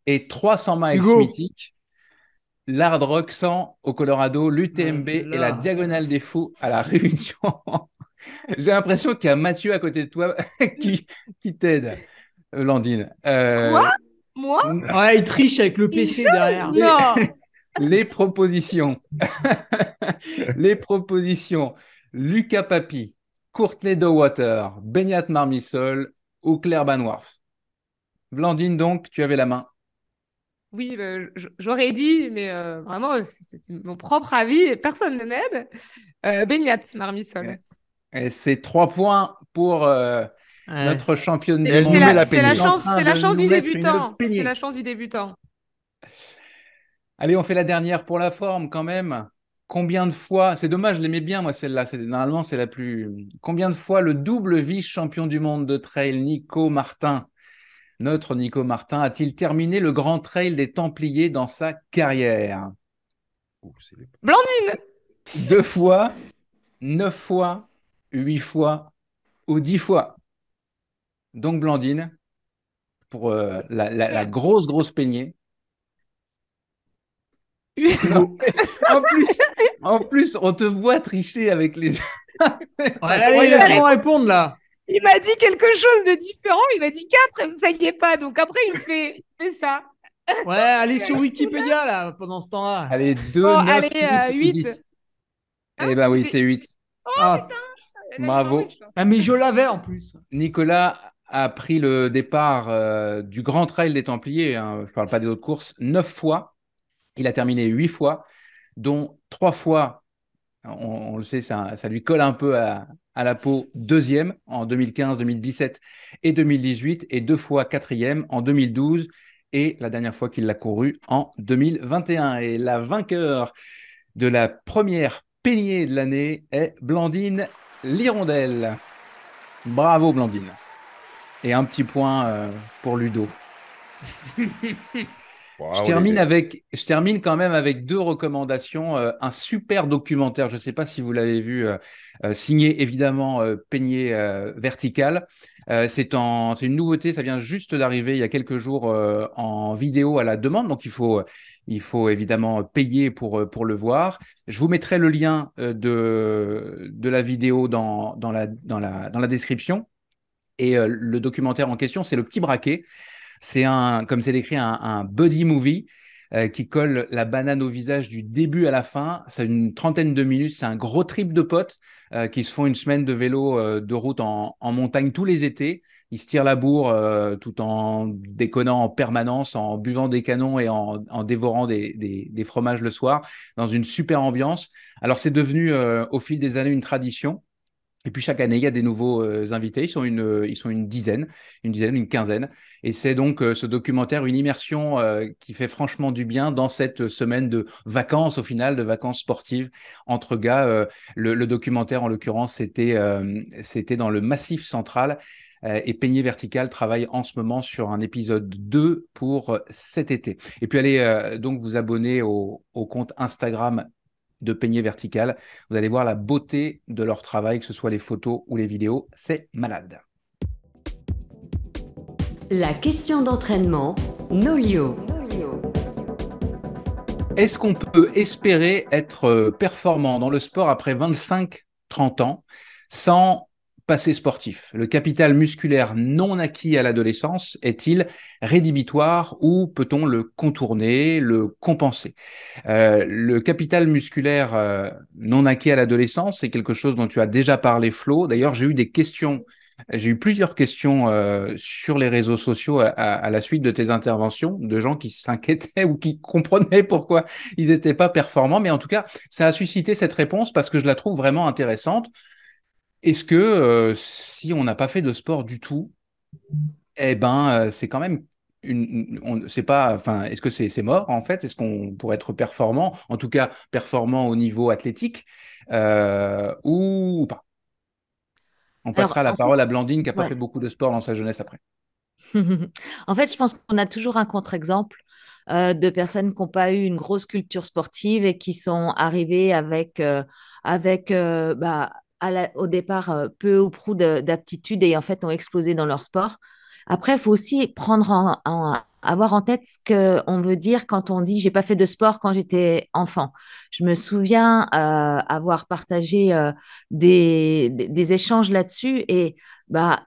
et 300 miles Hugo. mythiques, l'Hard Rock 100 au Colorado, l'UTMB Ouais, et là. la Diagonale des Fous à la Réunion. J'ai l'impression qu'il y a Mathieu à côté de toi qui t'aide, Landine. Quoi? Moi? Ouais, il triche avec le PC derrière. Non. Les propositions. Les propositions. Lucas Papi, Courtney Dauwalter, Beñat Marmisol ou Claire Banwarf. Blandine, donc, tu avais la main. Oui, j'aurais dit, mais vraiment, c'est mon propre avis et personne ne m'aide. Beñat Marmisol. Et c'est 3 points pour Ouais. notre championne du Elle monde. nous met la C'est la peignée. chance, En train c'est la de chance nous du mettre une débutant. peignée. C'est la chance du débutant. Allez, on fait la dernière pour la forme quand même. Combien de fois, c'est dommage, je l'aimais bien moi celle-là, normalement c'est la plus... Combien de fois le double vice-champion du monde de trail, notre Nico Martin, a-t-il terminé le Grand Trail des Templiers dans sa carrière? Blandine. 2 fois, 9 fois, 8 fois ou 10 fois. Donc Blandine, pour la grosse peignée. En plus, on te voit tricher avec les... Ouais, allez, laisse-moi répondre là. Il m'a dit quelque chose de différent. Il m'a dit 4, ça y est pas. Donc après, il fait ça. Ouais, allez sur Wikipédia là pendant ce temps-là. Allez, 2, Bon, 9, allez, 8 ou 8. 10. Eh ben oui, c'est 8. Ah, Bravo. ah, mais je l'avais en plus. Nicolas a pris le départ du Grand Trail des Templiers, hein, je ne parle pas des autres courses, 9 fois. Il a terminé 8 fois, dont 3 fois, on le sait, ça lui colle un peu à la peau, 2e en 2015, 2017 et 2018, et 2 fois 4e en 2012, et la dernière fois qu'il l'a couru en 2021. Et la vainqueur de la première peignée de l'année est Blandine Lirondelle. Bravo Blandine. Et un petit point pour Ludo. Je Waouh, les termine gars. je termine quand même avec deux recommandations. Un super documentaire, je ne sais pas si vous l'avez vu, signé évidemment Peigné Vertical. C'est une nouveauté, ça vient juste d'arriver il y a quelques jours en vidéo à la demande, donc il faut évidemment payer pour le voir. Je vous mettrai le lien de la vidéo dans la description. Et le documentaire en question, c'est Le Petit Braquet. Comme c'est décrit, un buddy movie qui colle la banane au visage du début à la fin. C'est une trentaine de minutes. C'est un gros trip de potes qui se font une semaine de vélo de route en montagne tous les étés. Ils se tirent la bourre tout en déconnant en permanence, en buvant des canons et en dévorant des fromages le soir, dans une super ambiance. Alors, c'est devenu au fil des années une tradition. Et puis chaque année, il y a des nouveaux invités. Ils sont une quinzaine. Et c'est donc ce documentaire, une immersion qui fait franchement du bien dans cette semaine de vacances, au final, de vacances sportives entre gars. Le documentaire, en l'occurrence, c'était dans le Massif Central. Et Peigné Vertical travaille en ce moment sur un épisode 2 pour cet été. Et puis allez donc vous abonner au compte Instagram de Peigné Vertical. Vous allez voir la beauté de leur travail, que ce soit les photos ou les vidéos. C'est malade. La question d'entraînement, Nolio. Est-ce qu'on peut espérer être performant dans le sport après 25-30 ans sans passé sportif? Le capital musculaire non acquis à l'adolescence est-il rédhibitoire ou peut-on le contourner, le compenser? Le capital musculaire non acquis à l'adolescence, c'est quelque chose dont tu as déjà parlé, Flo. D'ailleurs, j'ai eu plusieurs questions sur les réseaux sociaux à la suite de tes interventions, de gens qui s'inquiétaient ou qui comprenaient pourquoi ils n'étaient pas performants. Mais en tout cas, ça a suscité cette réponse parce que je la trouve vraiment intéressante. Est-ce que si on n'a pas fait de sport du tout, eh ben, c'est quand même c'est pas, enfin, est-ce que c'est mort en fait? Est-ce qu'on pourrait être performant, en tout cas performant au niveau athlétique, ou pas? On Alors, passera la en fait, parole à Blandine qui n'a pas ouais. fait beaucoup de sport dans sa jeunesse après. En fait, je pense qu'on a toujours un contre-exemple de personnes qui n'ont pas eu une grosse culture sportive et qui sont arrivées avec au départ peu ou prou d'aptitudes et en fait ont explosé dans leur sport. Après, il faut aussi avoir en tête ce qu'on veut dire quand on dit j'ai pas fait de sport quand j'étais enfant. Je me souviens avoir partagé des échanges là-dessus et bah,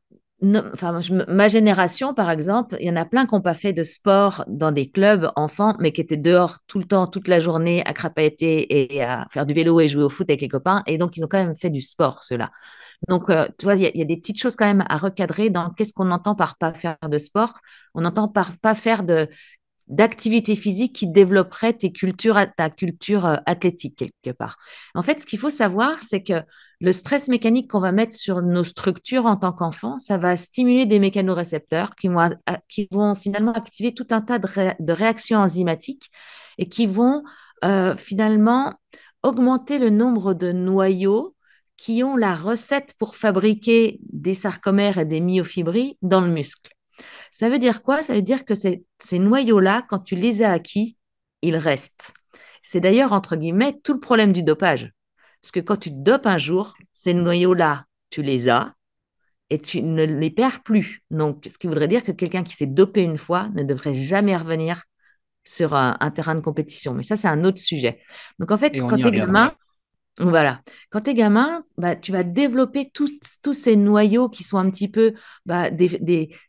enfin, ma génération, par exemple, il y en a plein qui n'ont pas fait de sport dans des clubs enfants, mais qui étaient dehors tout le temps, toute la journée, à crapahuter et à faire du vélo et jouer au foot avec les copains. Et donc, ils ont quand même fait du sport, ceux-là. Donc, tu vois, il y a des petites choses quand même à recadrer dans qu'est-ce qu'on entend par pas faire de sport. On entend par pas faire d'activité physique qui développerait ta culture athlétique quelque part. En fait, ce qu'il faut savoir, c'est que le stress mécanique qu'on va mettre sur nos structures en tant qu'enfant, ça va stimuler des mécanorécepteurs qui vont finalement activer tout un tas de réactions enzymatiques et qui vont finalement augmenter le nombre de noyaux qui ont la recette pour fabriquer des sarcomères et des myofibrilles dans le muscle. Ça veut dire quoi? Ça veut dire que ces noyaux-là, quand tu les as acquis, ils restent. C'est d'ailleurs, entre guillemets, tout le problème du dopage. Parce que quand tu te dopes un jour, ces noyaux-là, tu les as et tu ne les perds plus. Donc, ce qui voudrait dire que quelqu'un qui s'est dopé une fois ne devrait jamais revenir sur un terrain de compétition. Mais ça, c'est un autre sujet. Donc, en fait, Et on quand y tu es reviendra. gamin, voilà. Quand tu es gamin, bah, tu vas développer tous ces noyaux qui sont un petit peu,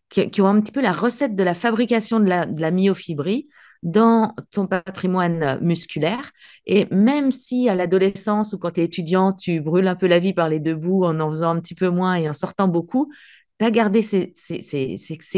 qui ont un petit peu la recette de la fabrication de la myofibrie dans ton patrimoine musculaire. Et même si à l'adolescence ou quand tu es étudiant, tu brûles un peu la vie par les deux bouts en faisant un petit peu moins et en sortant beaucoup, tu as gardé ces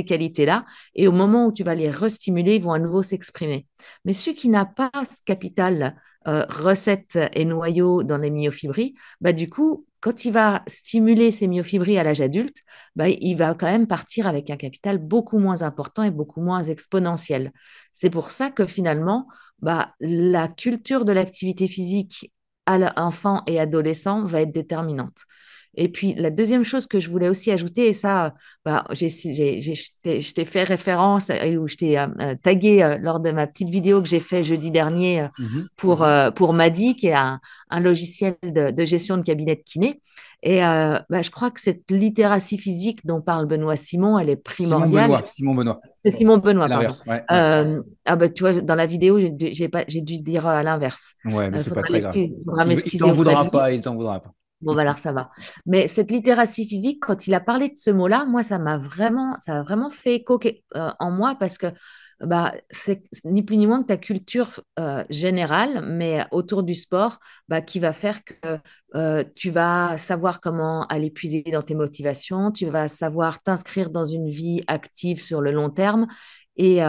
qualités-là. Et au moment où tu vas les restimuler, ils vont à nouveau s'exprimer. Mais celui qui n'a pas ce capital recettes et noyaux dans les myofibrilles, bah, du coup, quand il va stimuler ces myofibrilles à l'âge adulte, bah, il va quand même partir avec un capital beaucoup moins important et beaucoup moins exponentiel. C'est pour ça que finalement, bah, la culture de l'activité physique à l'enfant et adolescent va être déterminante. Et puis, la deuxième chose que je voulais aussi ajouter, et ça, je t'ai fait référence ou je t'ai tagué lors de ma petite vidéo que j'ai fait jeudi dernier pour Madi, qui est un logiciel de gestion de cabinet de kiné. Et je crois que cette littératie physique dont parle Benoît Simon, elle est primordiale. Simon Benoît. C'est Simon Benoît, C'est pardon. l'inverse, ouais. Tu vois, dans la vidéo, j'ai dû dire à l'inverse. Ouais, mais c'est pas très grave. Faudra Il m'excuser t'en auprès de voudra lui. pas, il t'en voudra pas. Bon, alors ça va. Mais cette littératie physique, quand il a parlé de ce mot-là, moi, ça a vraiment fait écho en moi parce que c'est ni plus ni moins que ta culture générale, mais autour du sport, qui va faire que tu vas savoir comment aller puiser dans tes motivations, tu vas savoir t'inscrire dans une vie active sur le long terme. Et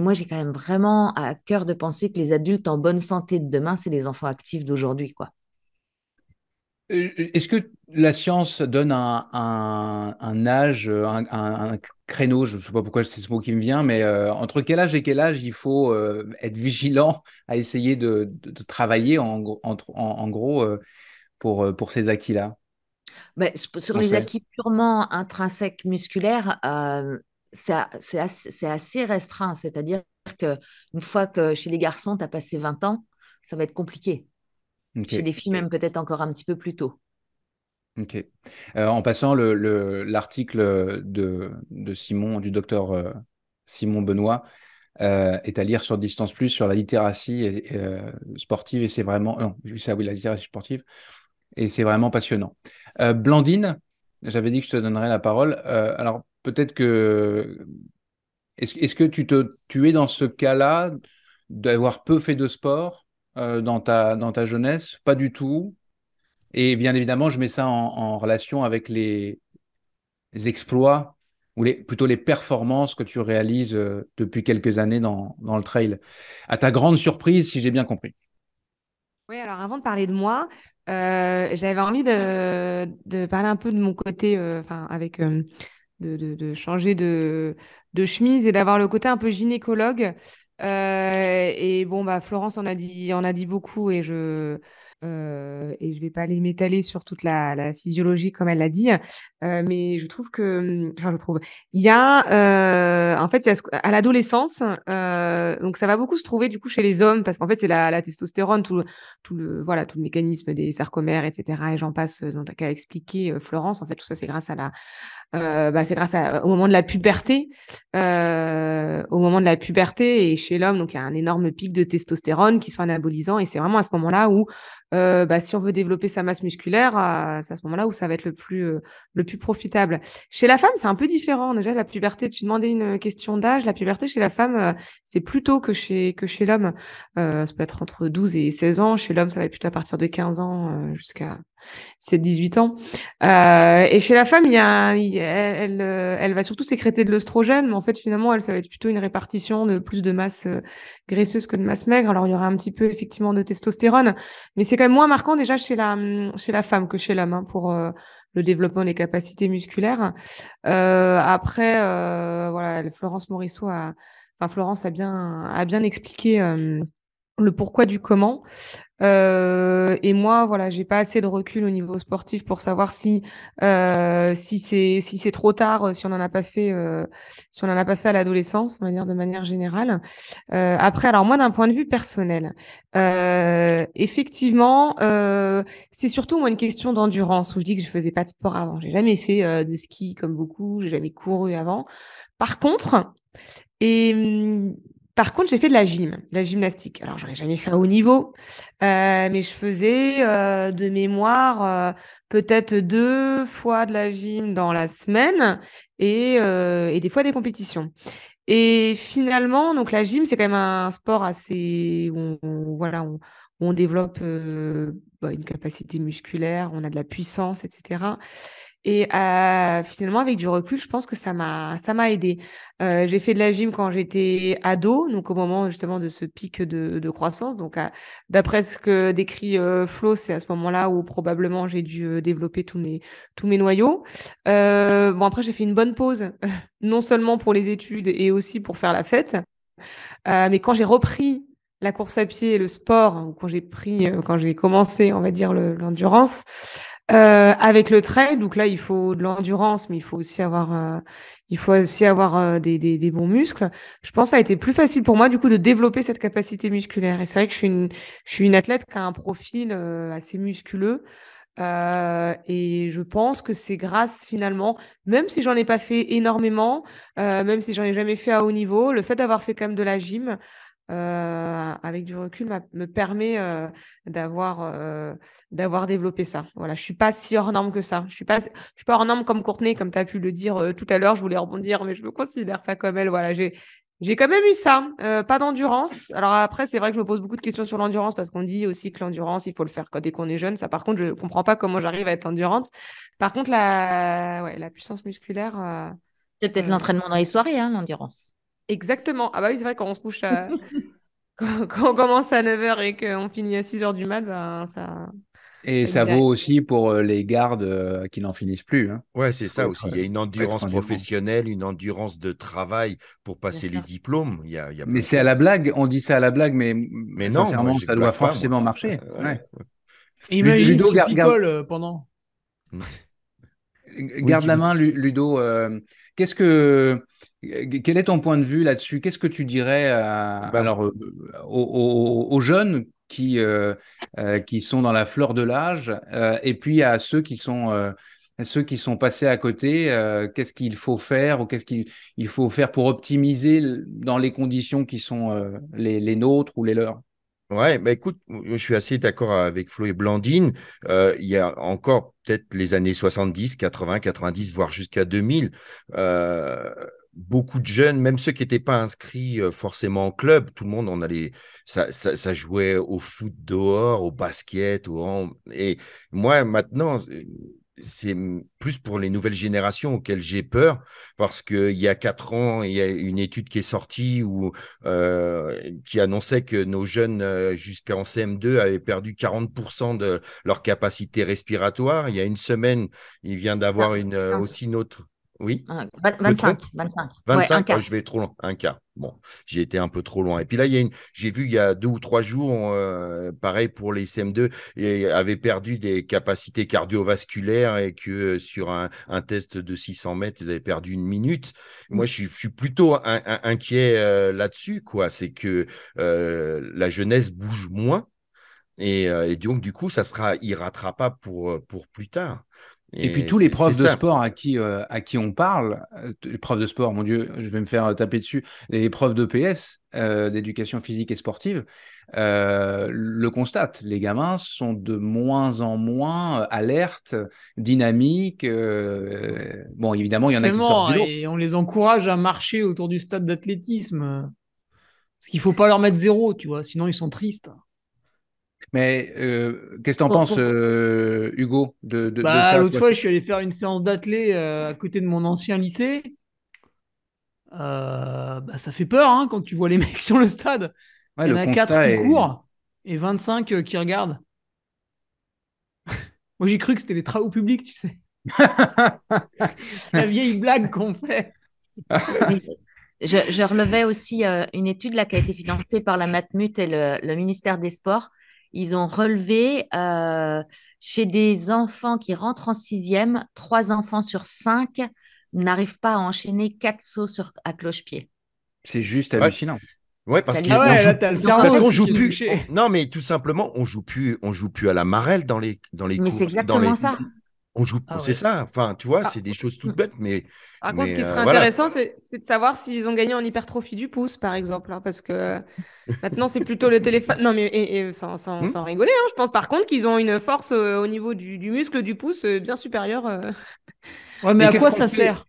moi, j'ai quand même vraiment à cœur de penser que les adultes en bonne santé de demain, c'est les enfants actifs d'aujourd'hui, quoi. Est-ce que la science donne un âge, un créneau, je ne sais pas pourquoi c'est ce mot qui me vient, mais entre quel âge et quel âge il faut être vigilant à essayer de travailler en gros pour ces acquis-là? Sur On les sait. acquis purement intrinsèques musculaires, c'est assez restreint. C'est-à-dire qu'une fois que chez les garçons, tu as passé 20 ans, ça va être compliqué. Ok. Chez les filles, même peut-être encore un petit peu plus tôt. Ok. En passant l'article de Simon, du docteur Simon Benoît, est à lire sur Distance Plus sur la littératie sportive et c'est vraiment non, ça oui, la littératie sportive et c'est vraiment passionnant. Blandine, j'avais dit que je te donnerais la parole. Alors peut-être que est-ce que tu es dans ce cas-là d'avoir peu fait de sport dans ta jeunesse? Pas du tout. Et bien évidemment, je mets ça en relation avec les exploits ou plutôt les performances que tu réalises depuis quelques années dans le trail. À ta grande surprise, si j'ai bien compris. Oui, alors avant de parler de moi, j'avais envie de parler un peu de mon côté, avec de changer de chemise et d'avoir le côté un peu gynécologue. Et bon, Florence en a dit beaucoup et je vais pas les m'étaler sur toute la physiologie comme elle l'a dit. Mais je trouve il y a, en fait, à l'adolescence, donc ça va beaucoup se trouver du coup chez les hommes parce qu'en fait, c'est la testostérone, voilà, tout le mécanisme des sarcomères, etc. Et j'en passe, dont tu as qu'à expliquer, Florence. En fait, tout ça, c'est grâce au moment de la puberté. Au moment de la puberté et chez l'homme, donc il y a un énorme pic de testostérone qui sont anabolisants et c'est vraiment à ce moment-là où, si on veut développer sa masse musculaire, c'est à ce moment-là où ça va être le plus profitable. Chez la femme, c'est un peu différent. Déjà, la puberté, tu demandais une question d'âge. La puberté chez la femme, c'est plus tôt que chez l'homme. Ça peut être entre 12 et 16 ans. Chez l'homme, ça va être plutôt à partir de 15 ans jusqu'à 17-18 ans. Et chez la femme, elle va surtout sécréter de l'œstrogène, mais en fait, finalement, ça va être plutôt une répartition de plus de masse graisseuse que de masse maigre. Alors, il y aura un petit peu, effectivement, de testostérone, mais c'est quand même moins marquant déjà chez la femme que chez l'homme, pour le développement des capacités musculaires. Après, voilà, Florence a bien expliqué le pourquoi du comment. Et moi, voilà, j'ai pas assez de recul au niveau sportif pour savoir si c'est trop tard, si on n'en a pas fait, à l'adolescence, on va dire de manière générale. Après, alors moi, d'un point de vue personnel, effectivement, c'est surtout moi une question d'endurance où je dis que je faisais pas de sport avant. J'ai jamais fait de ski comme beaucoup, j'ai jamais couru avant. Par contre, et Par contre, j'ai fait de la gymnastique. Alors, j'en ai jamais fait à haut niveau, mais je faisais de mémoire peut-être 2 fois de la gym dans la semaine et des fois des compétitions. Et finalement, donc la gym, c'est quand même un sport assez voilà, où on développe une capacité musculaire, on a de la puissance, etc. Et finalement, avec du recul, je pense que ça m'a aidé. J'ai fait de la gym quand j'étais ado, donc au moment justement de ce pic de croissance. Donc, d'après ce que décrit Flo, c'est à ce moment-là où probablement j'ai dû développer tous mes noyaux. Bon, après, j'ai fait une bonne pause, non seulement pour les études et aussi pour faire la fête. Mais quand j'ai repris la course à pied et le sport, ou quand j'ai commencé, on va dire, l'endurance, Avec le trail, donc là, il faut de l'endurance, mais il faut aussi avoir des bons muscles. Je pense que ça a été plus facile pour moi, du coup, de développer cette capacité musculaire. Et c'est vrai que je suis une athlète qui a un profil assez musculeux. Et je pense que c'est grâce finalement, même si j'en ai pas fait énormément, même si j'en ai jamais fait à haut niveau, le fait d'avoir fait quand même de la gym, avec du recul, me permet d'avoir développé ça. Voilà, je suis pas si hors norme que ça. Je suis pas hors norme comme Courtney, comme tu as pu le dire tout à l'heure. Je voulais rebondir, mais je me considère pas comme elle. Voilà, j'ai quand même eu ça, pas d'endurance. Alors après, c'est vrai que je me pose beaucoup de questions sur l'endurance parce qu'on dit aussi que l'endurance, il faut le faire dès qu'on est jeune. Ça, par contre, je comprends pas comment j'arrive à être endurante. Par contre, la puissance musculaire, C'est peut-être euh, l'entraînement dans les soirées, hein, l'endurance. exactement. Ah bah oui, c'est vrai, quand on se couche quand on commence à 9h et qu'on finit à 6h du mat, ben, Et ça ça guide derrière. vaut aussi pour les gardes qui n'en finissent plus. Hein. Ouais, c'est ça Faut aussi. Il y a une être endurance endurant. professionnelle, une endurance de travail pour Bien passer les sûr. diplômes. Il y a Mais plein de c'est à la choses. blague, on dit ça à la blague, mais Mais non, moi, sincèrement, je ça doit blague pas, moi. forcément marcher. Ouais. Ouais. Et imagine que Ludo, tu picoles pendant. Mm. Oui, garde tu la me main, dis. Ludo. Qu'est-ce que, quel est ton point de vue là-dessus? Qu'est-ce que tu dirais Ben, aux jeunes qui sont dans la fleur de l'âge et puis à ceux qui sont passés à côté? Qu'est-ce qu'il faut faire ou qu'est-ce qu'il faut faire pour optimiser dans les conditions qui sont les nôtres ou les leurs? ouais, bah écoute, je suis assez d'accord avec Flo et Blandine. Il y a encore peut-être les années 70, 80, 90, voire jusqu'à 2000. euh, Beaucoup de jeunes, même ceux qui n'étaient pas inscrits forcément en club, tout le monde en allait, ça jouait au foot dehors, au basket, et moi maintenant, c'est plus pour les nouvelles générations auxquelles j'ai peur, parce qu'il y a 4 ans, il y a une étude qui est sortie qui annonçait que nos jeunes jusqu'en CM2 avaient perdu 40% de leur capacité respiratoire. Il y a une semaine, il vient d'avoir aussi une autre. Oui, je me trompe? 25. Ouais, un 25, oh, quart. je vais trop loin, un quart. Bon, j'ai été un peu trop loin. Et puis là, j'ai vu il y a 2 ou 3 jours, pareil pour les CM2, et avaient perdu des capacités cardiovasculaires et que sur un test de 600 mètres, ils avaient perdu 1 minute. Moi, je suis plutôt inquiet là-dessus, quoi. C'est que la jeunesse bouge moins et donc, du coup, ça sera irrattrapable pour plus tard. Et puis Et tous les c'est profs de ça. sport à qui on parle, les profs de sport, mon Dieu, je vais me faire taper dessus, les profs d'EPS, d'éducation physique et sportive, le constatent. Les gamins sont de moins en moins alertes, dynamiques. Bon, évidemment, il y en a qui sortent du Forcément, lot. et on les encourage à marcher autour du stade d'athlétisme. Parce qu'il faut pas leur mettre zéro, tu vois, sinon ils sont tristes. Mais qu'est-ce que tu en penses, Hugo, de Bah, ça, l'autre toi? fois, je suis allé faire une séance d'athlé à côté de mon ancien lycée. Bah, ça fait peur hein, quand tu vois les mecs sur le stade. Ouais, Il y en le a 4 constat qui est... courent et 25 qui regardent. Moi, j'ai cru que c'était les travaux publics, tu sais. La vieille blague qu'on fait. Oui. Je relevais aussi une étude là, qui a été financée par la Matmut et le ministère des Sports. Ils ont relevé chez des enfants qui rentrent en sixième, 3 enfants sur 5 n'arrivent pas à enchaîner 4 sauts à cloche-pied. C'est juste Ouais, hallucinant. ouais, C'est parce Ah qu'on hallucinant. ouais, là, joue, t'as le Donc, en parce cerveau fait, qu'on aussi joue qui est plus. touché. Non, mais tout simplement, on joue plus à la marelle dans les mais c'est courses, exactement ça. on joue, Ah c'est ouais. ça. Enfin, tu vois, Ah, c'est des choses toutes bêtes, par contre, ce qui serait voilà. intéressant, c'est de savoir s'ils ont gagné en hypertrophie du pouce, par exemple, hein, parce que maintenant, c'est plutôt le téléphone. Non, mais Hmm. sans rigoler, hein, je pense par contre qu'ils ont une force au niveau du muscle du pouce bien supérieure. Ouais, mais Mais à qu'est-ce quoi qu'on ça fait? sert?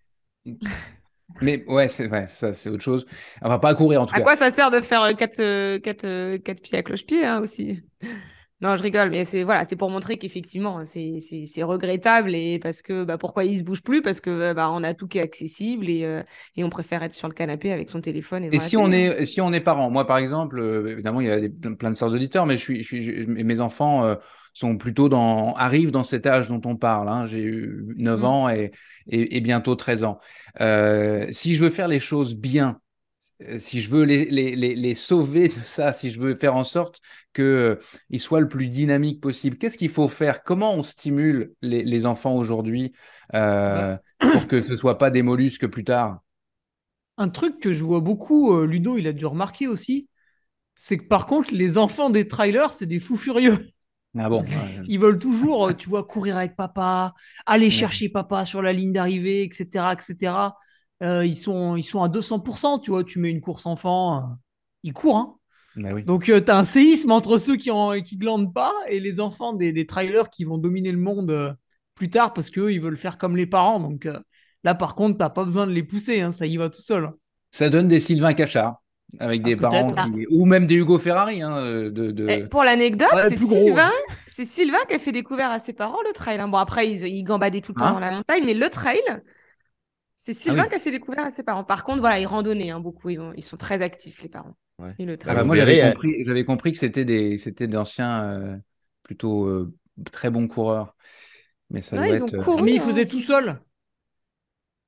Mais ouais, c'est vrai, ça c'est autre chose. Enfin, pas à courir en tout À cas. quoi ça sert de faire quatre pieds à cloche-pied hein, aussi? Non, je rigole, mais c'est voilà, c'est pour montrer qu'effectivement, c'est regrettable et parce que bah, pourquoi il se bouge plus? Parce que bah, on a tout qui est accessible et on préfère être sur le canapé avec son téléphone et Et devant la télé. Hein. si on est parent, moi par exemple, évidemment il y a plein de sortes d'auditeurs, mais mes enfants sont plutôt arrivent dans cet âge dont on parle. Hein. J'ai eu 9 Mm. ans et bientôt 13 ans. Si je veux faire les choses bien, si je veux les sauver de ça, si je veux faire en sorte qu'ils soient le plus dynamique possible, qu'est-ce qu'il faut faire? Comment on stimule les enfants aujourd'hui Bah, pour que ce ne soit pas des mollusques plus tard? un truc que je vois beaucoup, Ludo, il a dû remarquer aussi, c'est que par contre, les enfants des trailers, c'est des fous furieux. Ah bon, Ils veulent toujours, tu vois, courir avec papa, aller ouais, chercher papa sur la ligne d'arrivée, etc., etc. Ils sont à 200%, tu vois, tu mets une course enfant, ils courent, hein. bah oui. Donc, tu as un séisme entre ceux qui glandent pas et les enfants des trailers qui vont dominer le monde plus tard parce qu'eux, ils veulent faire comme les parents. Donc, là, par contre, t'as pas besoin de les pousser, hein, ça y va tout seul. Ça donne des Sylvain Cachard avec Ah, des parents peut-être. Ah, ou même des Hugo Ferrari, hein, Pour l'anecdote, Ouais, plus gros. C'est Sylvain qui a fait découvrir à ses parents le trail, hein. Bon, après, ils gambadaient tout le temps dans Hein? la montagne, mais le trail, c'est Ah Sylvain oui. qui a fait découvrir à ses parents. Par contre, voilà, ils randonnaient, hein, beaucoup. Ils sont très actifs, les parents. Ouais. Et le Bah, Ah bah trail. vous moi verrez, j'avais compris que c'était d'anciens plutôt très bons coureurs, mais ça Non, doit ils ont être. couru, Mais ils hein, faisaient tout aussi. seuls.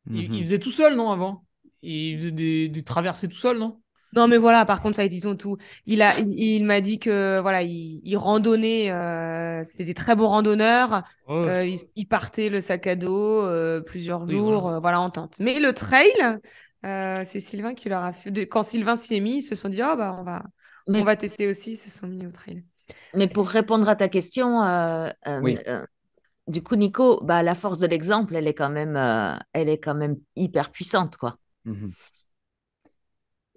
Ils Mhm. faisaient tout seuls, non, avant? Ils faisaient des traversées tout seuls, non? Non, mais voilà, par contre, ça, ils ont tout. Il m'a dit que, voilà, il randonnait, c'est des très beaux randonneurs. Ouais. Ils partaient le sac à dos plusieurs Oui, voilà. jours, voilà, en tente. Mais le trail, c'est Sylvain qui leur a fait. Quand Sylvain s'y est mis, ils se sont dit, oh, bah, on mais, va tester aussi. Ils se sont mis au trail. mais pour répondre à ta question, Oui. du coup, Nico, bah, la force de l'exemple, elle est quand même hyper puissante, quoi. Mhm.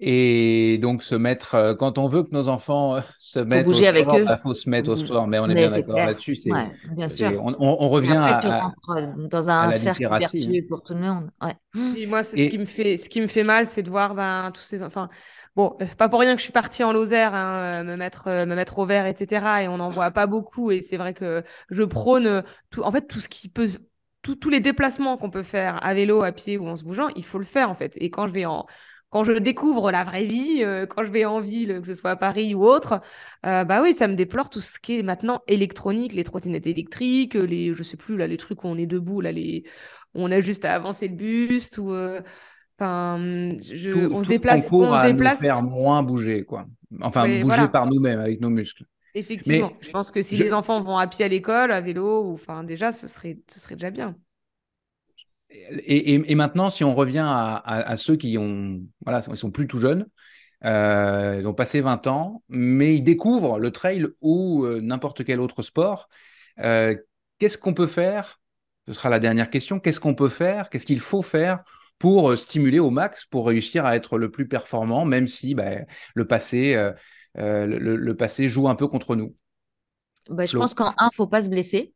Et donc se mettre, quand on veut que nos enfants se Faut mettent au bouger avec sport, eux. bah, faut se mettre au sport. Mais on est Mais bien c'est d'accord clair. là-dessus. Ouais, bien sûr. On Et revient après, tu rentres dans à un la cercle littératie, hein. vertueux pour tout le monde. Ouais. Et moi, c'est Et ce qui me fait mal, c'est de voir ben, tous ces enfin bon, pas pour rien que je suis partie en Lozère, hein, me mettre au vert, etc. Et on n'en voit pas beaucoup. Et c'est vrai que je prône tout, en fait, tout ce qui peut, tous les déplacements qu'on peut faire à vélo, à pied ou en se bougeant, il faut le faire en fait. Et quand je découvre la vraie vie, quand je vais en ville, que ce soit à Paris ou autre, bah oui, ça me déplore tout ce qui est maintenant électronique, les trottinettes électriques, je sais plus là, les trucs où on est debout là, on a juste à avancer le buste ou enfin tout, tout concourt on se à nous faire déplace. moins bouger, quoi. Enfin, Ouais, bouger voilà. par nous-mêmes avec nos muscles. Effectivement, Mais je pense que si je, les enfants vont à pied à l'école, à vélo, ou enfin déjà, ce serait déjà bien. et maintenant, si on revient à ceux qui ont, voilà, ils sont plus tout jeunes, ils ont passé 20 ans, mais ils découvrent le trail ou n'importe quel autre sport. Euh, Qu'est-ce qu'on peut faire? Ce sera la dernière question. Qu'est-ce qu'on peut faire? Qu'est-ce qu'il faut faire pour stimuler au max, pour réussir à être le plus performant, même si bah, le passé, le passé joue un peu contre nous. Bah, je pense Flo. qu'en un, faut pas se blesser.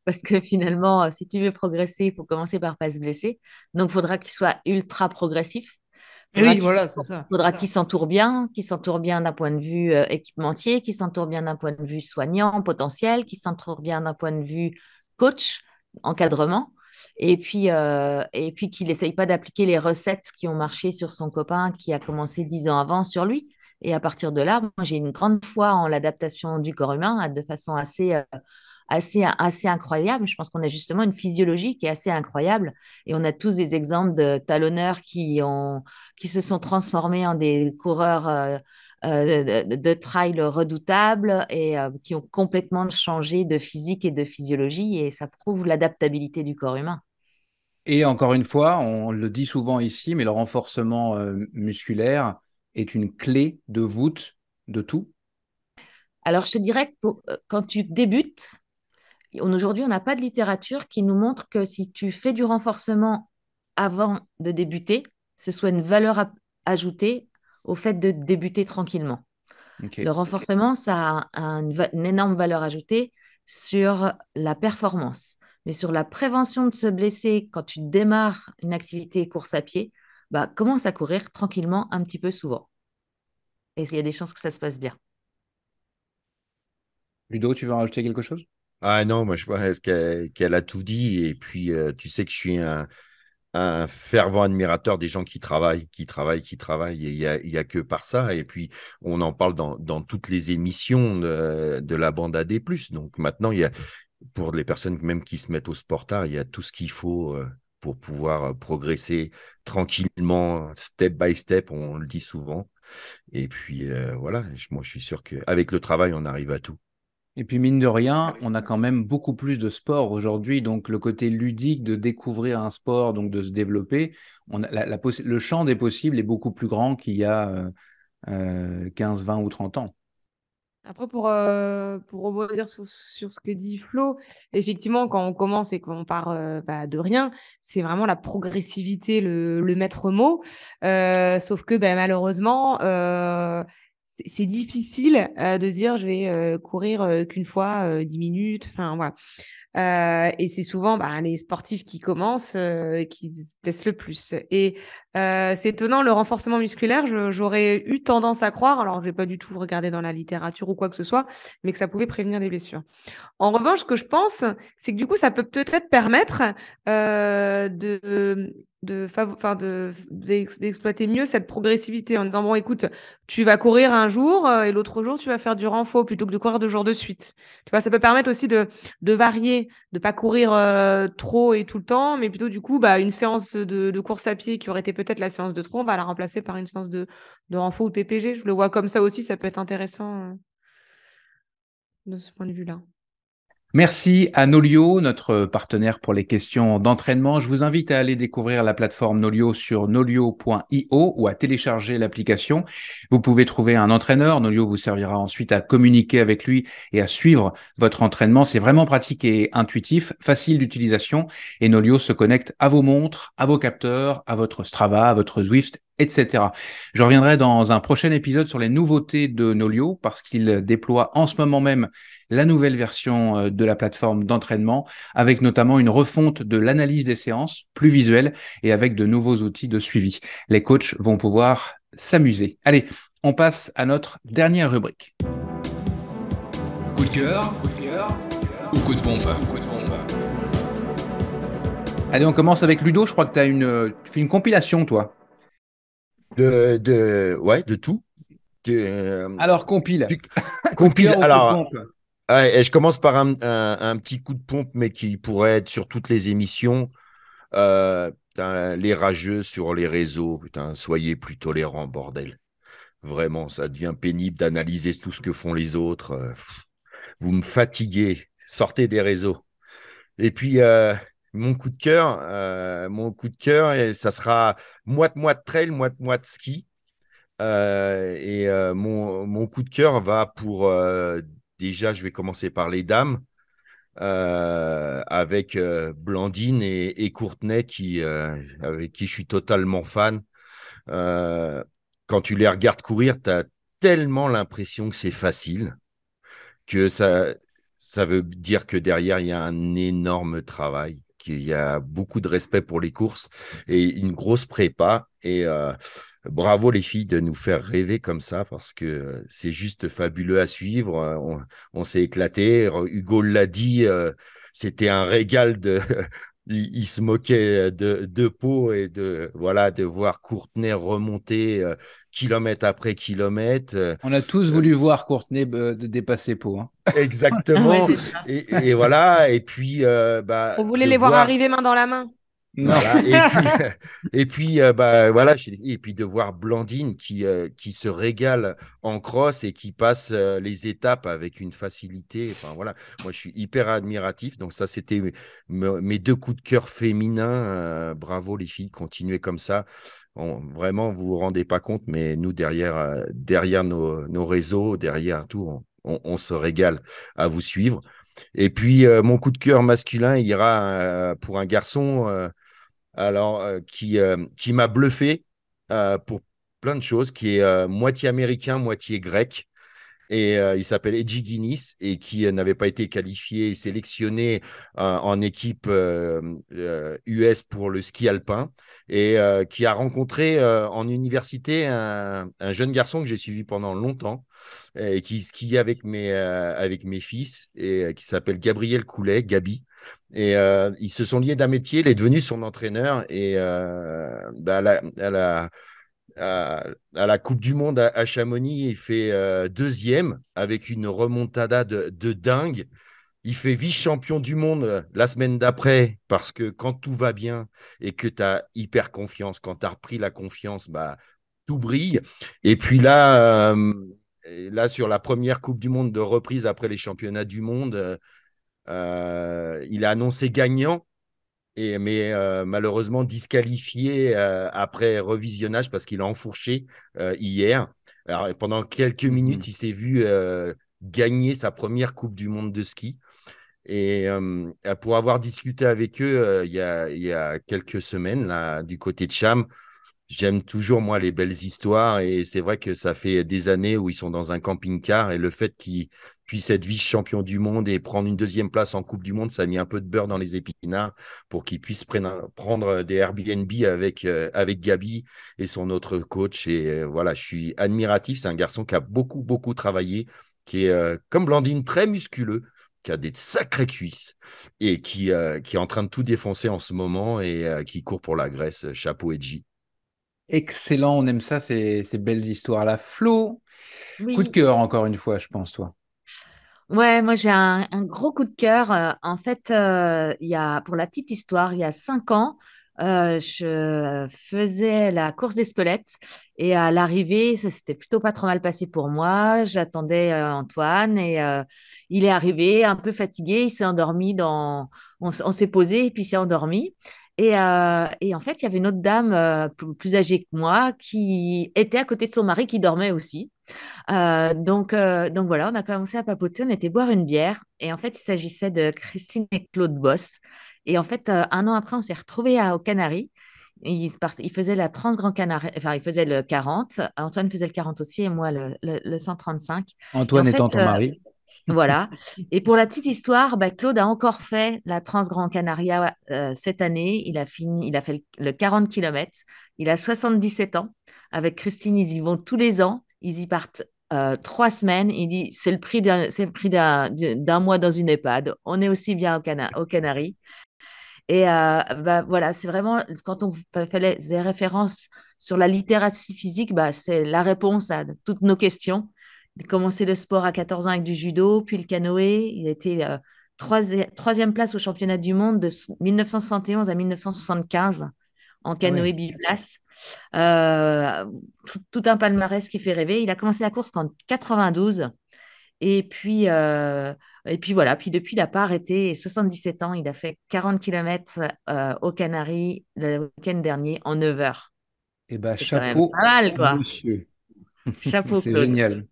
Parce que finalement, si tu veux progresser, il faut commencer par pas se blesser. Donc, il faudra qu'il soit ultra progressif. Et Faudra oui, qu'il voilà, c'est s'entoure ça. faudra qu'il s'entoure bien d'un point de vue équipementier, qu'il s'entoure bien d'un point de vue soignant potentiel, qu'il s'entoure bien d'un point de vue coach, encadrement, et puis qu'il n'essaye pas d'appliquer les recettes qui ont marché sur son copain qui a commencé 10 ans avant sur lui. Et à partir de là, moi, j'ai une grande foi en l'adaptation du corps humain de façon assez incroyable. Je pense qu'on a justement une physiologie qui est assez incroyable et on a tous des exemples de talonneurs qui se sont transformés en des coureurs de trail redoutables et qui ont complètement changé de physique et de physiologie et ça prouve l'adaptabilité du corps humain. Et encore une fois, on le dit souvent ici, mais le renforcement musculaire est une clé de voûte de tout. Alors, je te dirais que quand tu débutes, aujourd'hui, on n'a pas de littérature qui nous montre que si tu fais du renforcement avant de débuter, ce soit une valeur ajoutée au fait de débuter tranquillement. Le Ok. renforcement, ça a une énorme valeur ajoutée sur la performance. Mais sur la prévention de se blesser quand tu démarres une activité course à pied, bah, commence à courir tranquillement un petit peu souvent. Et il y a des chances que ça se passe bien. Ludo, tu veux rajouter quelque chose? Ah non, moi je vois qu'elle a tout dit. Et puis, tu sais que je suis un fervent admirateur des gens qui travaillent, qui travaillent, qui travaillent. Et il y a que par ça. Et puis, on en parle dans toutes les émissions de la bande AD+. Donc maintenant, pour les personnes même qui se mettent au sport tard, il y a tout ce qu'il faut pour pouvoir progresser tranquillement, step by step, on le dit souvent. Et puis voilà, moi je suis sûr qu'avec le travail, on arrive à tout. Et puis, mine de rien, on a quand même beaucoup plus de sport aujourd'hui. Donc, le côté ludique de découvrir un sport, donc de se développer, le champ des possibles est beaucoup plus grand qu'il y a 15, 20 ou 30 ans. Après, pour rebondir sur ce que dit Flo, effectivement, quand on commence et qu'on part de rien, c'est vraiment la progressivité, le maître mot. Sauf que malheureusement, c'est difficile de se dire je vais courir qu'une fois 10 minutes. Enfin, voilà. Et c'est souvent les sportifs qui commencent qui se blessent le plus. Et c'est étonnant, le renforcement musculaire, j'aurais eu tendance à croire, alors je vais pas du tout regarder dans la littérature ou quoi que ce soit, mais que ça pouvait prévenir des blessures. En revanche, ce que je pense, c'est que du coup, ça peut peut-être permettre d'exploiter mieux cette progressivité en disant, bon, écoute, tu vas courir un jour et l'autre jour, tu vas faire du renfort plutôt que de courir 2 jours de suite. Tu vois, ça peut permettre aussi de varier, de pas courir trop et tout le temps, mais plutôt du coup, une séance de course à pied qui aurait été peut-être la séance de trop, on va la remplacer par une séance de renfort ou de PPG. Je le vois comme ça aussi, ça peut être intéressant de ce point de vue-là. Merci à Nolio, notre partenaire pour les questions d'entraînement. Je vous invite à aller découvrir la plateforme Nolio sur nolio.io ou à télécharger l'application. Vous pouvez trouver un entraîneur. Nolio vous servira ensuite à communiquer avec lui et à suivre votre entraînement. C'est vraiment pratique et intuitif, facile d'utilisation. Et Nolio se connecte à vos montres, à vos capteurs, à votre Strava, à votre Zwift, etc. Je reviendrai dans un prochain épisode sur les nouveautés de Nolio parce qu'il déploie en ce moment même la nouvelle version de la plateforme d'entraînement avec notamment une refonte de l'analyse des séances plus visuelle et avec de nouveaux outils de suivi. Les coachs vont pouvoir s'amuser. Allez, on passe à notre dernière rubrique. Coup de cœur ou coup de pompe? Allez, on commence avec Ludo. Je crois que tu fais une compilation, toi. De tout. Alors, compile. Compile. Alors, pompe. et je commence par un petit coup de pompe, mais qui pourrait être sur toutes les émissions. Les rageux sur les réseaux, putain, soyez plus tolérants, bordel. Vraiment, ça devient pénible d'analyser tout ce que font les autres. Vous me fatiguez. Sortez des réseaux. Et puis, mon coup de cœur, et ça sera moite-moite trail, moite-moite ski. Mon coup de cœur va pour, déjà, je vais commencer par les dames, avec Blandine et Courtenay, avec qui je suis totalement fan. Quand tu les regardes courir, tu as tellement l'impression que c'est facile, que ça veut dire que derrière, il y a un énorme travail, qu'il y a beaucoup de respect pour les courses et une grosse prépa. Et bravo les filles de nous faire rêver comme ça, parce que c'est juste fabuleux à suivre. On s'est éclaté. Hugo l'a dit, c'était un régal de... Il se moquait de Pau et de voir Courtenay remonter kilomètre après kilomètre. On a tous voulu voir Courtenay dépasser Pau. Hein. Exactement. Ouais, c'est ça. Et voilà. Et puis, On voulait de les voir arriver main dans la main. Non. Voilà. Et puis, voilà. Et puis de voir Blandine qui se régale en cross et qui passe les étapes avec une facilité. Enfin voilà. Moi, je suis hyper admiratif. Donc ça, c'était mes 2 coups de cœur féminins. Bravo les filles, continuez comme ça. Vraiment, vous vous rendez pas compte, mais nous derrière nos réseaux, derrière tout, on se régale à vous suivre. Et puis, mon coup de cœur masculin, il ira pour un garçon qui m'a bluffé pour plein de choses, qui est moitié américain, moitié grec. Et il s'appelle Edgy Guinness et qui n'avait pas été qualifié et sélectionné en équipe US pour le ski alpin et qui a rencontré en université un jeune garçon que j'ai suivi pendant longtemps et qui skie avec mes fils et qui s'appelle Gabriel Coulet, Gabi. Et ils se sont liés d'amitié, il est devenu son entraîneur et à la Coupe du Monde à Chamonix, il fait 2e avec une remontada de dingue. Il fait vice-champion du monde la semaine d'après parce que quand tout va bien et que tu as hyper confiance, quand tu as repris la confiance, bah, tout brille. Et puis là, sur la première Coupe du Monde de reprise après les championnats du monde, il a annoncé gagnant. Mais malheureusement disqualifié après revisionnage parce qu'il a enfourché hier. Alors, pendant quelques minutes, il s'est vu gagner sa première Coupe du Monde de ski. Et pour avoir discuté avec eux il y a quelques semaines là, du côté de Cham, j'aime toujours, moi, les belles histoires. Et c'est vrai que ça fait des années où ils sont dans un camping-car. Et le fait qu'ils puissent être vice-champion du monde et prendre une deuxième place en Coupe du Monde, ça a mis un peu de beurre dans les épinards pour qu'ils puissent prendre des Airbnb avec Gabi et son autre coach. Et voilà, je suis admiratif. C'est un garçon qui a beaucoup, beaucoup travaillé, qui est, comme Blandine, très musculeux, qui a des sacrées cuisses et qui est en train de tout défoncer en ce moment et qui court pour la Grèce. Chapeau Edgy. Excellent, on aime ça, ces belles histoires-là. Flo, coup de Oui. cœur encore une fois, je pense, toi. Ouais, moi j'ai un gros coup de cœur. En fait, pour la petite histoire, il y a 5 ans, je faisais la course d'Espelette et à l'arrivée, ça s'était plutôt pas trop mal passé pour moi. J'attendais Antoine et il est arrivé un peu fatigué. Il s'est endormi on s'est posé et puis il s'est endormi. Et en fait, il y avait une autre dame plus âgée que moi qui était à côté de son mari qui dormait aussi. Donc voilà, on a commencé à papoter, on était boire une bière et en fait, il s'agissait de Christine et Claude Bost. Et en fait, 1 an après, on s'est retrouvés aux Canaries. Et ils faisaient la Transgrand Canaria, enfin, ils faisaient le 40. Antoine faisait le 40 aussi et moi le 135. Et en Antoine fait, étant ton mari. voilà. Et pour la petite histoire, bah, Claude a encore fait la Transgrand Canaria cette année. Il a fait le 40 km. Il a 77 ans. Avec Christine, ils y vont tous les ans. Ils y partent 3 semaines. Il dit, c'est le prix d'un mois dans une EHPAD. On est aussi bien aux Canaries. Et bah, voilà, c'est vraiment, quand on fait des références sur la littératie physique, bah, c'est la réponse à toutes nos questions. Il a commencé le sport à 14 ans avec du judo, puis le canoë. Il a été troisième place au championnat du monde de 1971 à 1975 en Ah ouais. canoë biplace. Tout un palmarès qui fait rêver. Il a commencé la course en 92. Et puis, voilà. Puis depuis, il n'a pas arrêté. 77 ans, il a fait 40 km aux Canaries le week-end dernier en 9 heures. Eh ben, C'est quand même chapeau, pas mal, quoi. monsieur. Chapeau, C'est Claude. génial.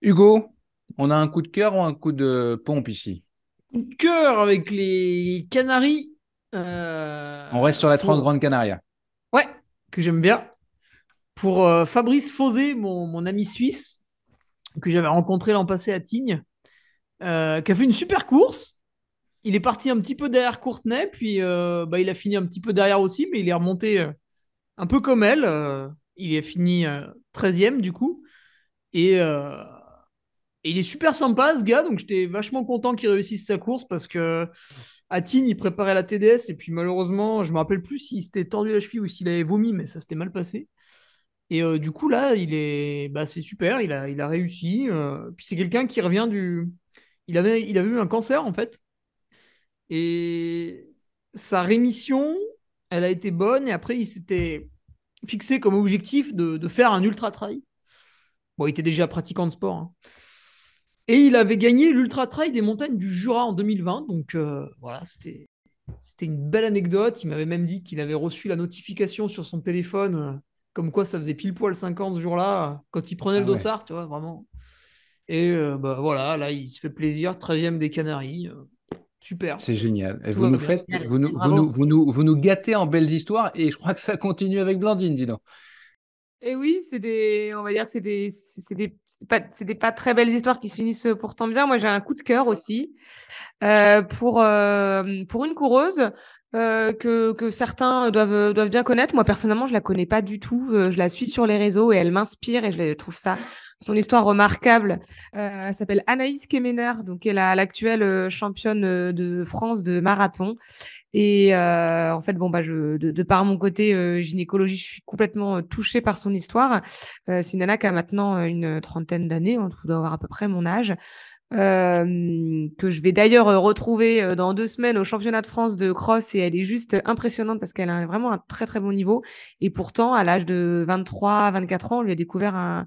Hugo, on a un coup de cœur ou un coup de pompe ici? Coup de cœur avec les Canaries. On reste sur la 30 Pour... Grande Canaria. Ouais, que j'aime bien. Pour Fabrice Fauzé, mon ami suisse, que j'avais rencontré l'an passé à Tignes, qui a fait une super course. Il est parti un petit peu derrière Courtenay, puis bah, il a fini un petit peu derrière aussi, mais il est remonté un peu comme elle. Il est fini 13e du coup. Et, et il est super sympa ce gars, donc j'étais vachement content qu'il réussisse sa course parce que à Tignes, il préparait la TDS et puis malheureusement, je me rappelle plus s'il s'était tordu la cheville ou s'il avait vomi, mais ça s'était mal passé. Et du coup, là, bah, c'est super, il a réussi. Puis c'est quelqu'un qui revient du. Il avait eu un cancer, en fait. Et sa rémission, elle a été bonne. Et après, il s'était fixé comme objectif de faire un ultra-trail. Bon, il était déjà pratiquant de sport, hein. Et il avait gagné l'ultra-trail des montagnes du Jura en 2020. Donc voilà, c'était une belle anecdote. Il m'avait même dit qu'il avait reçu la notification sur son téléphone, comme quoi ça faisait pile poil 5 ans ce jour-là, quand il prenait le Ah ouais, dossard, tu vois, vraiment. Et bah, voilà, là, il se fait plaisir, 13e des Canaries. Super, c'est génial. Et tout vous va nous bien. faites, vous nous, vous nous, Bravo. vous nous, vous nous gâtez en belles histoires et je crois que ça continue avec Blandine, dis donc. Et oui, on va dire que c'est des pas très belles histoires qui se finissent pourtant bien. Moi, j'ai un coup de cœur aussi pour une coureuse que certains doivent bien connaître. Moi, personnellement, je la connais pas du tout. Je la suis sur les réseaux et elle m'inspire et trouve son histoire remarquable. Elle s'appelle Anaïs Kemener, donc elle est l'actuelle championne de France de marathon. Et en fait, bon, bah, de par mon côté gynécologie, je suis complètement touchée par son histoire. C'est une nana qui a maintenant une trentaine d'années, on doit avoir à peu près mon âge. que je vais d'ailleurs retrouver dans 2 semaines au championnat de France de cross, et elle est juste impressionnante parce qu'elle a vraiment un très très bon niveau. Et pourtant, à l'âge de 23-24 ans, on lui a découvert un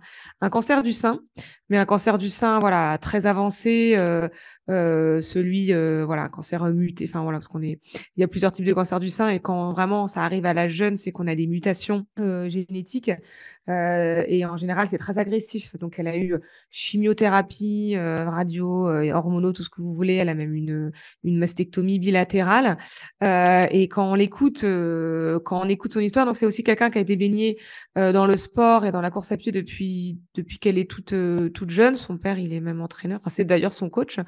cancer du sein, mais un cancer du sein voilà très avancé, voilà, un cancer muté, enfin voilà, parce il y a plusieurs types de cancers du sein, et quand vraiment ça arrive à l'âge jeune, c'est qu'on a des mutations génétiques, et en général c'est très agressif. Donc elle a eu chimiothérapie, radio, hormonaux, tout ce que vous voulez. Elle a même une mastectomie bilatérale. Et quand on l'écoute son histoire, donc c'est aussi quelqu'un qui a été baigné dans le sport et dans la course à pied depuis qu'elle est toute jeune. Son père, il est même entraîneur. Enfin, c'est d'ailleurs son coach.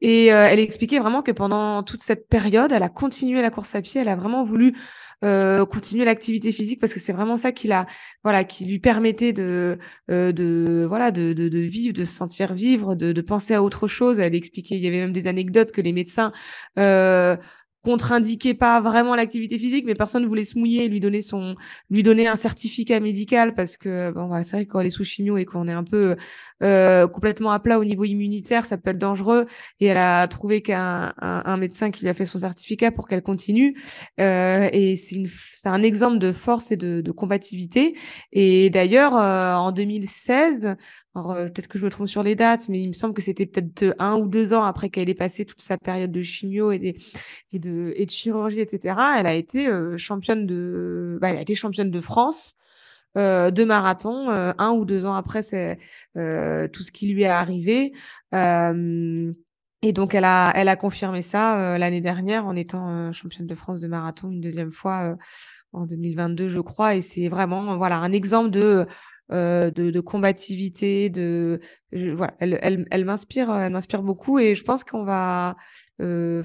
Et elle expliquait vraiment que pendant toute cette période, elle a continué la course à pied. Elle a vraiment voulu continuer l'activité physique parce que c'est vraiment ça qui lui permettait de vivre, de se sentir vivre, de penser à autre chose. Elle expliquait, il y avait même des anecdotes que les médecins contre-indiquaient pas vraiment l'activité physique, mais personne ne voulait se mouiller et lui donner un certificat médical parce que c'est vrai que quand on est sous chimio et qu'on est un peu complètement à plat au niveau immunitaire, ça peut être dangereux. Et elle a trouvé un médecin qui lui a fait son certificat pour qu'elle continue. Et c'est un exemple de force et de combativité. Et d'ailleurs, en 2016, alors, peut-être que je me trompe sur les dates, mais il me semble que c'était peut-être 1 ou 2 ans après qu'elle ait passé toute sa période de chimio et de chirurgie, etc. Elle a été championne de France de marathon, 1 ou 2 ans après tout ce qui lui est arrivé. Et donc elle a confirmé ça l'année dernière en étant championne de France de marathon une deuxième fois en 2022, je crois. Et c'est vraiment voilà un exemple de combativité, voilà, elle m'inspire beaucoup, et je pense qu'on va, elle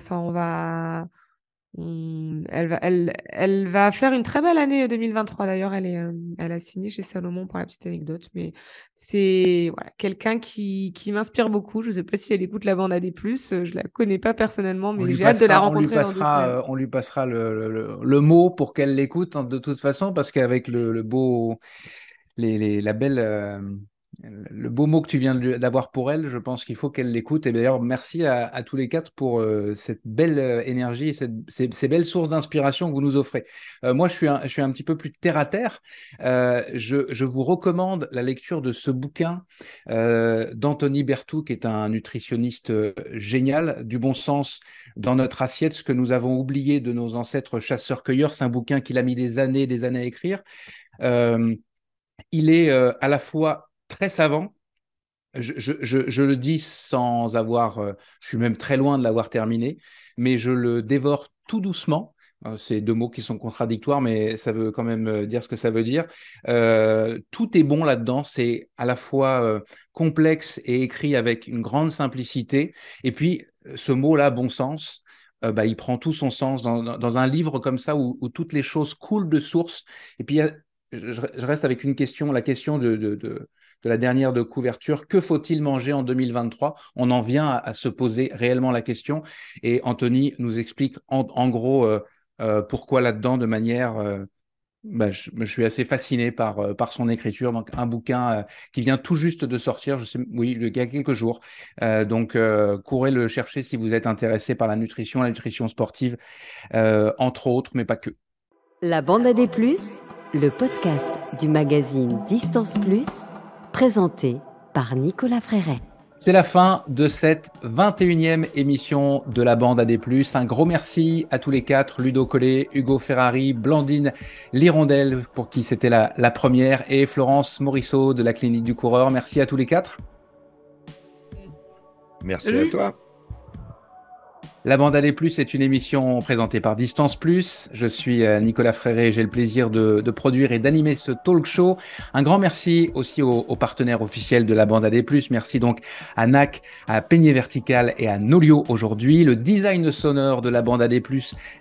va faire une très belle année 2023. D'ailleurs, elle a signé chez Salomon pour la petite anecdote, mais c'est voilà, quelqu'un qui m'inspire beaucoup. Je ne sais pas si elle écoute la bande AD+, je la connais pas personnellement, mais j'ai hâte de la rencontrer dans 2 semaines. On lui passera le mot pour qu'elle l'écoute de toute façon, parce qu'avec le beau le beau mot que tu viens d'avoir pour elle, je pense qu'il faut qu'elle l'écoute. Et d'ailleurs, merci à tous les 4 pour cette belle énergie et ces belles sources d'inspiration que vous nous offrez. Moi, je suis un petit peu plus terre à terre. Je vous recommande la lecture de ce bouquin d'Anthony Berthoud, qui est un nutritionniste génial, du bon sens dans notre assiette, ce que nous avons oublié de nos ancêtres chasseurs-cueilleurs. C'est un bouquin qu'il a mis des années à écrire. Il est à la fois très savant, je le dis sans avoir, je suis même très loin de l'avoir terminé, mais je le dévore tout doucement. C'est 2 mots qui sont contradictoires, mais ça veut quand même dire ce que ça veut dire. Tout est bon là-dedans, c'est à la fois complexe et écrit avec une grande simplicité. Et puis, ce mot-là, bon sens, il prend tout son sens dans un livre comme ça où toutes les choses coulent de source. Et puis, je reste avec une question, la question de la dernière de couverture. Que faut-il manger en 2023 ? On en vient à se poser réellement la question. Et Anthony nous explique en gros pourquoi là-dedans, de manière... je suis assez fasciné par son écriture. Donc, un bouquin qui vient tout juste de sortir, oui, il y a quelques jours. Donc, courez le chercher si vous êtes intéressé par la nutrition sportive, entre autres, mais pas que. La bande AD+, le podcast du magazine Distance Plus, présenté par Nicolas Fréret. C'est la fin de cette 21e émission de la bande AD+. Un gros merci à tous les 4, Ludo Collet, Hugo Ferrari, Blandine Lirondelle, pour qui c'était la première, et Florence Morisseau de la Clinique du Coureur. Merci à tous les 4. Merci à toi. La bande AD+, est une émission présentée par Distance Plus. Je suis Nicolas Fréret et j'ai le plaisir de produire et d'animer ce talk show. Un grand merci aussi aux partenaires officiels de la bande AD+. Merci donc à NAC, à Peigné Vertical et à Nolio aujourd'hui. Le design sonore de la bande AD+,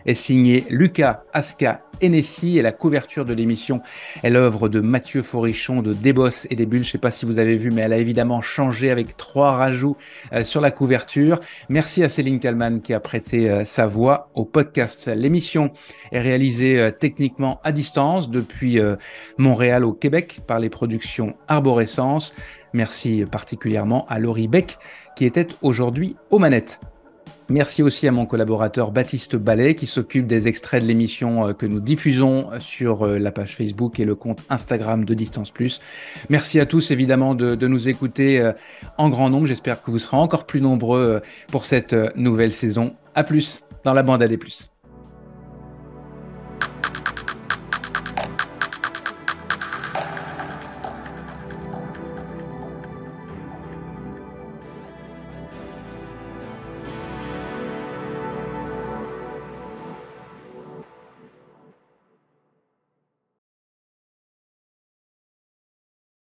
est signé Lucas Asca Hennessy et la couverture de l'émission est l'œuvre de Mathieu Forichon de Desbosses et des Bulles. Je ne sais pas si vous avez vu, mais elle a évidemment changé avec 3 rajouts sur la couverture. Merci à Céline Kallmann qui a prêté sa voix au podcast. L'émission est réalisée techniquement à distance depuis Montréal au Québec par les productions Arborescence. Merci particulièrement à Laurie Beck qui était aujourd'hui aux manettes. Merci aussi à mon collaborateur Baptiste Ballet qui s'occupe des extraits de l'émission que nous diffusons sur la page Facebook et le compte Instagram de Distance Plus. Merci à tous évidemment de nous écouter en grand nombre. J'espère que vous serez encore plus nombreux pour cette nouvelle saison. À plus dans la bande AD+.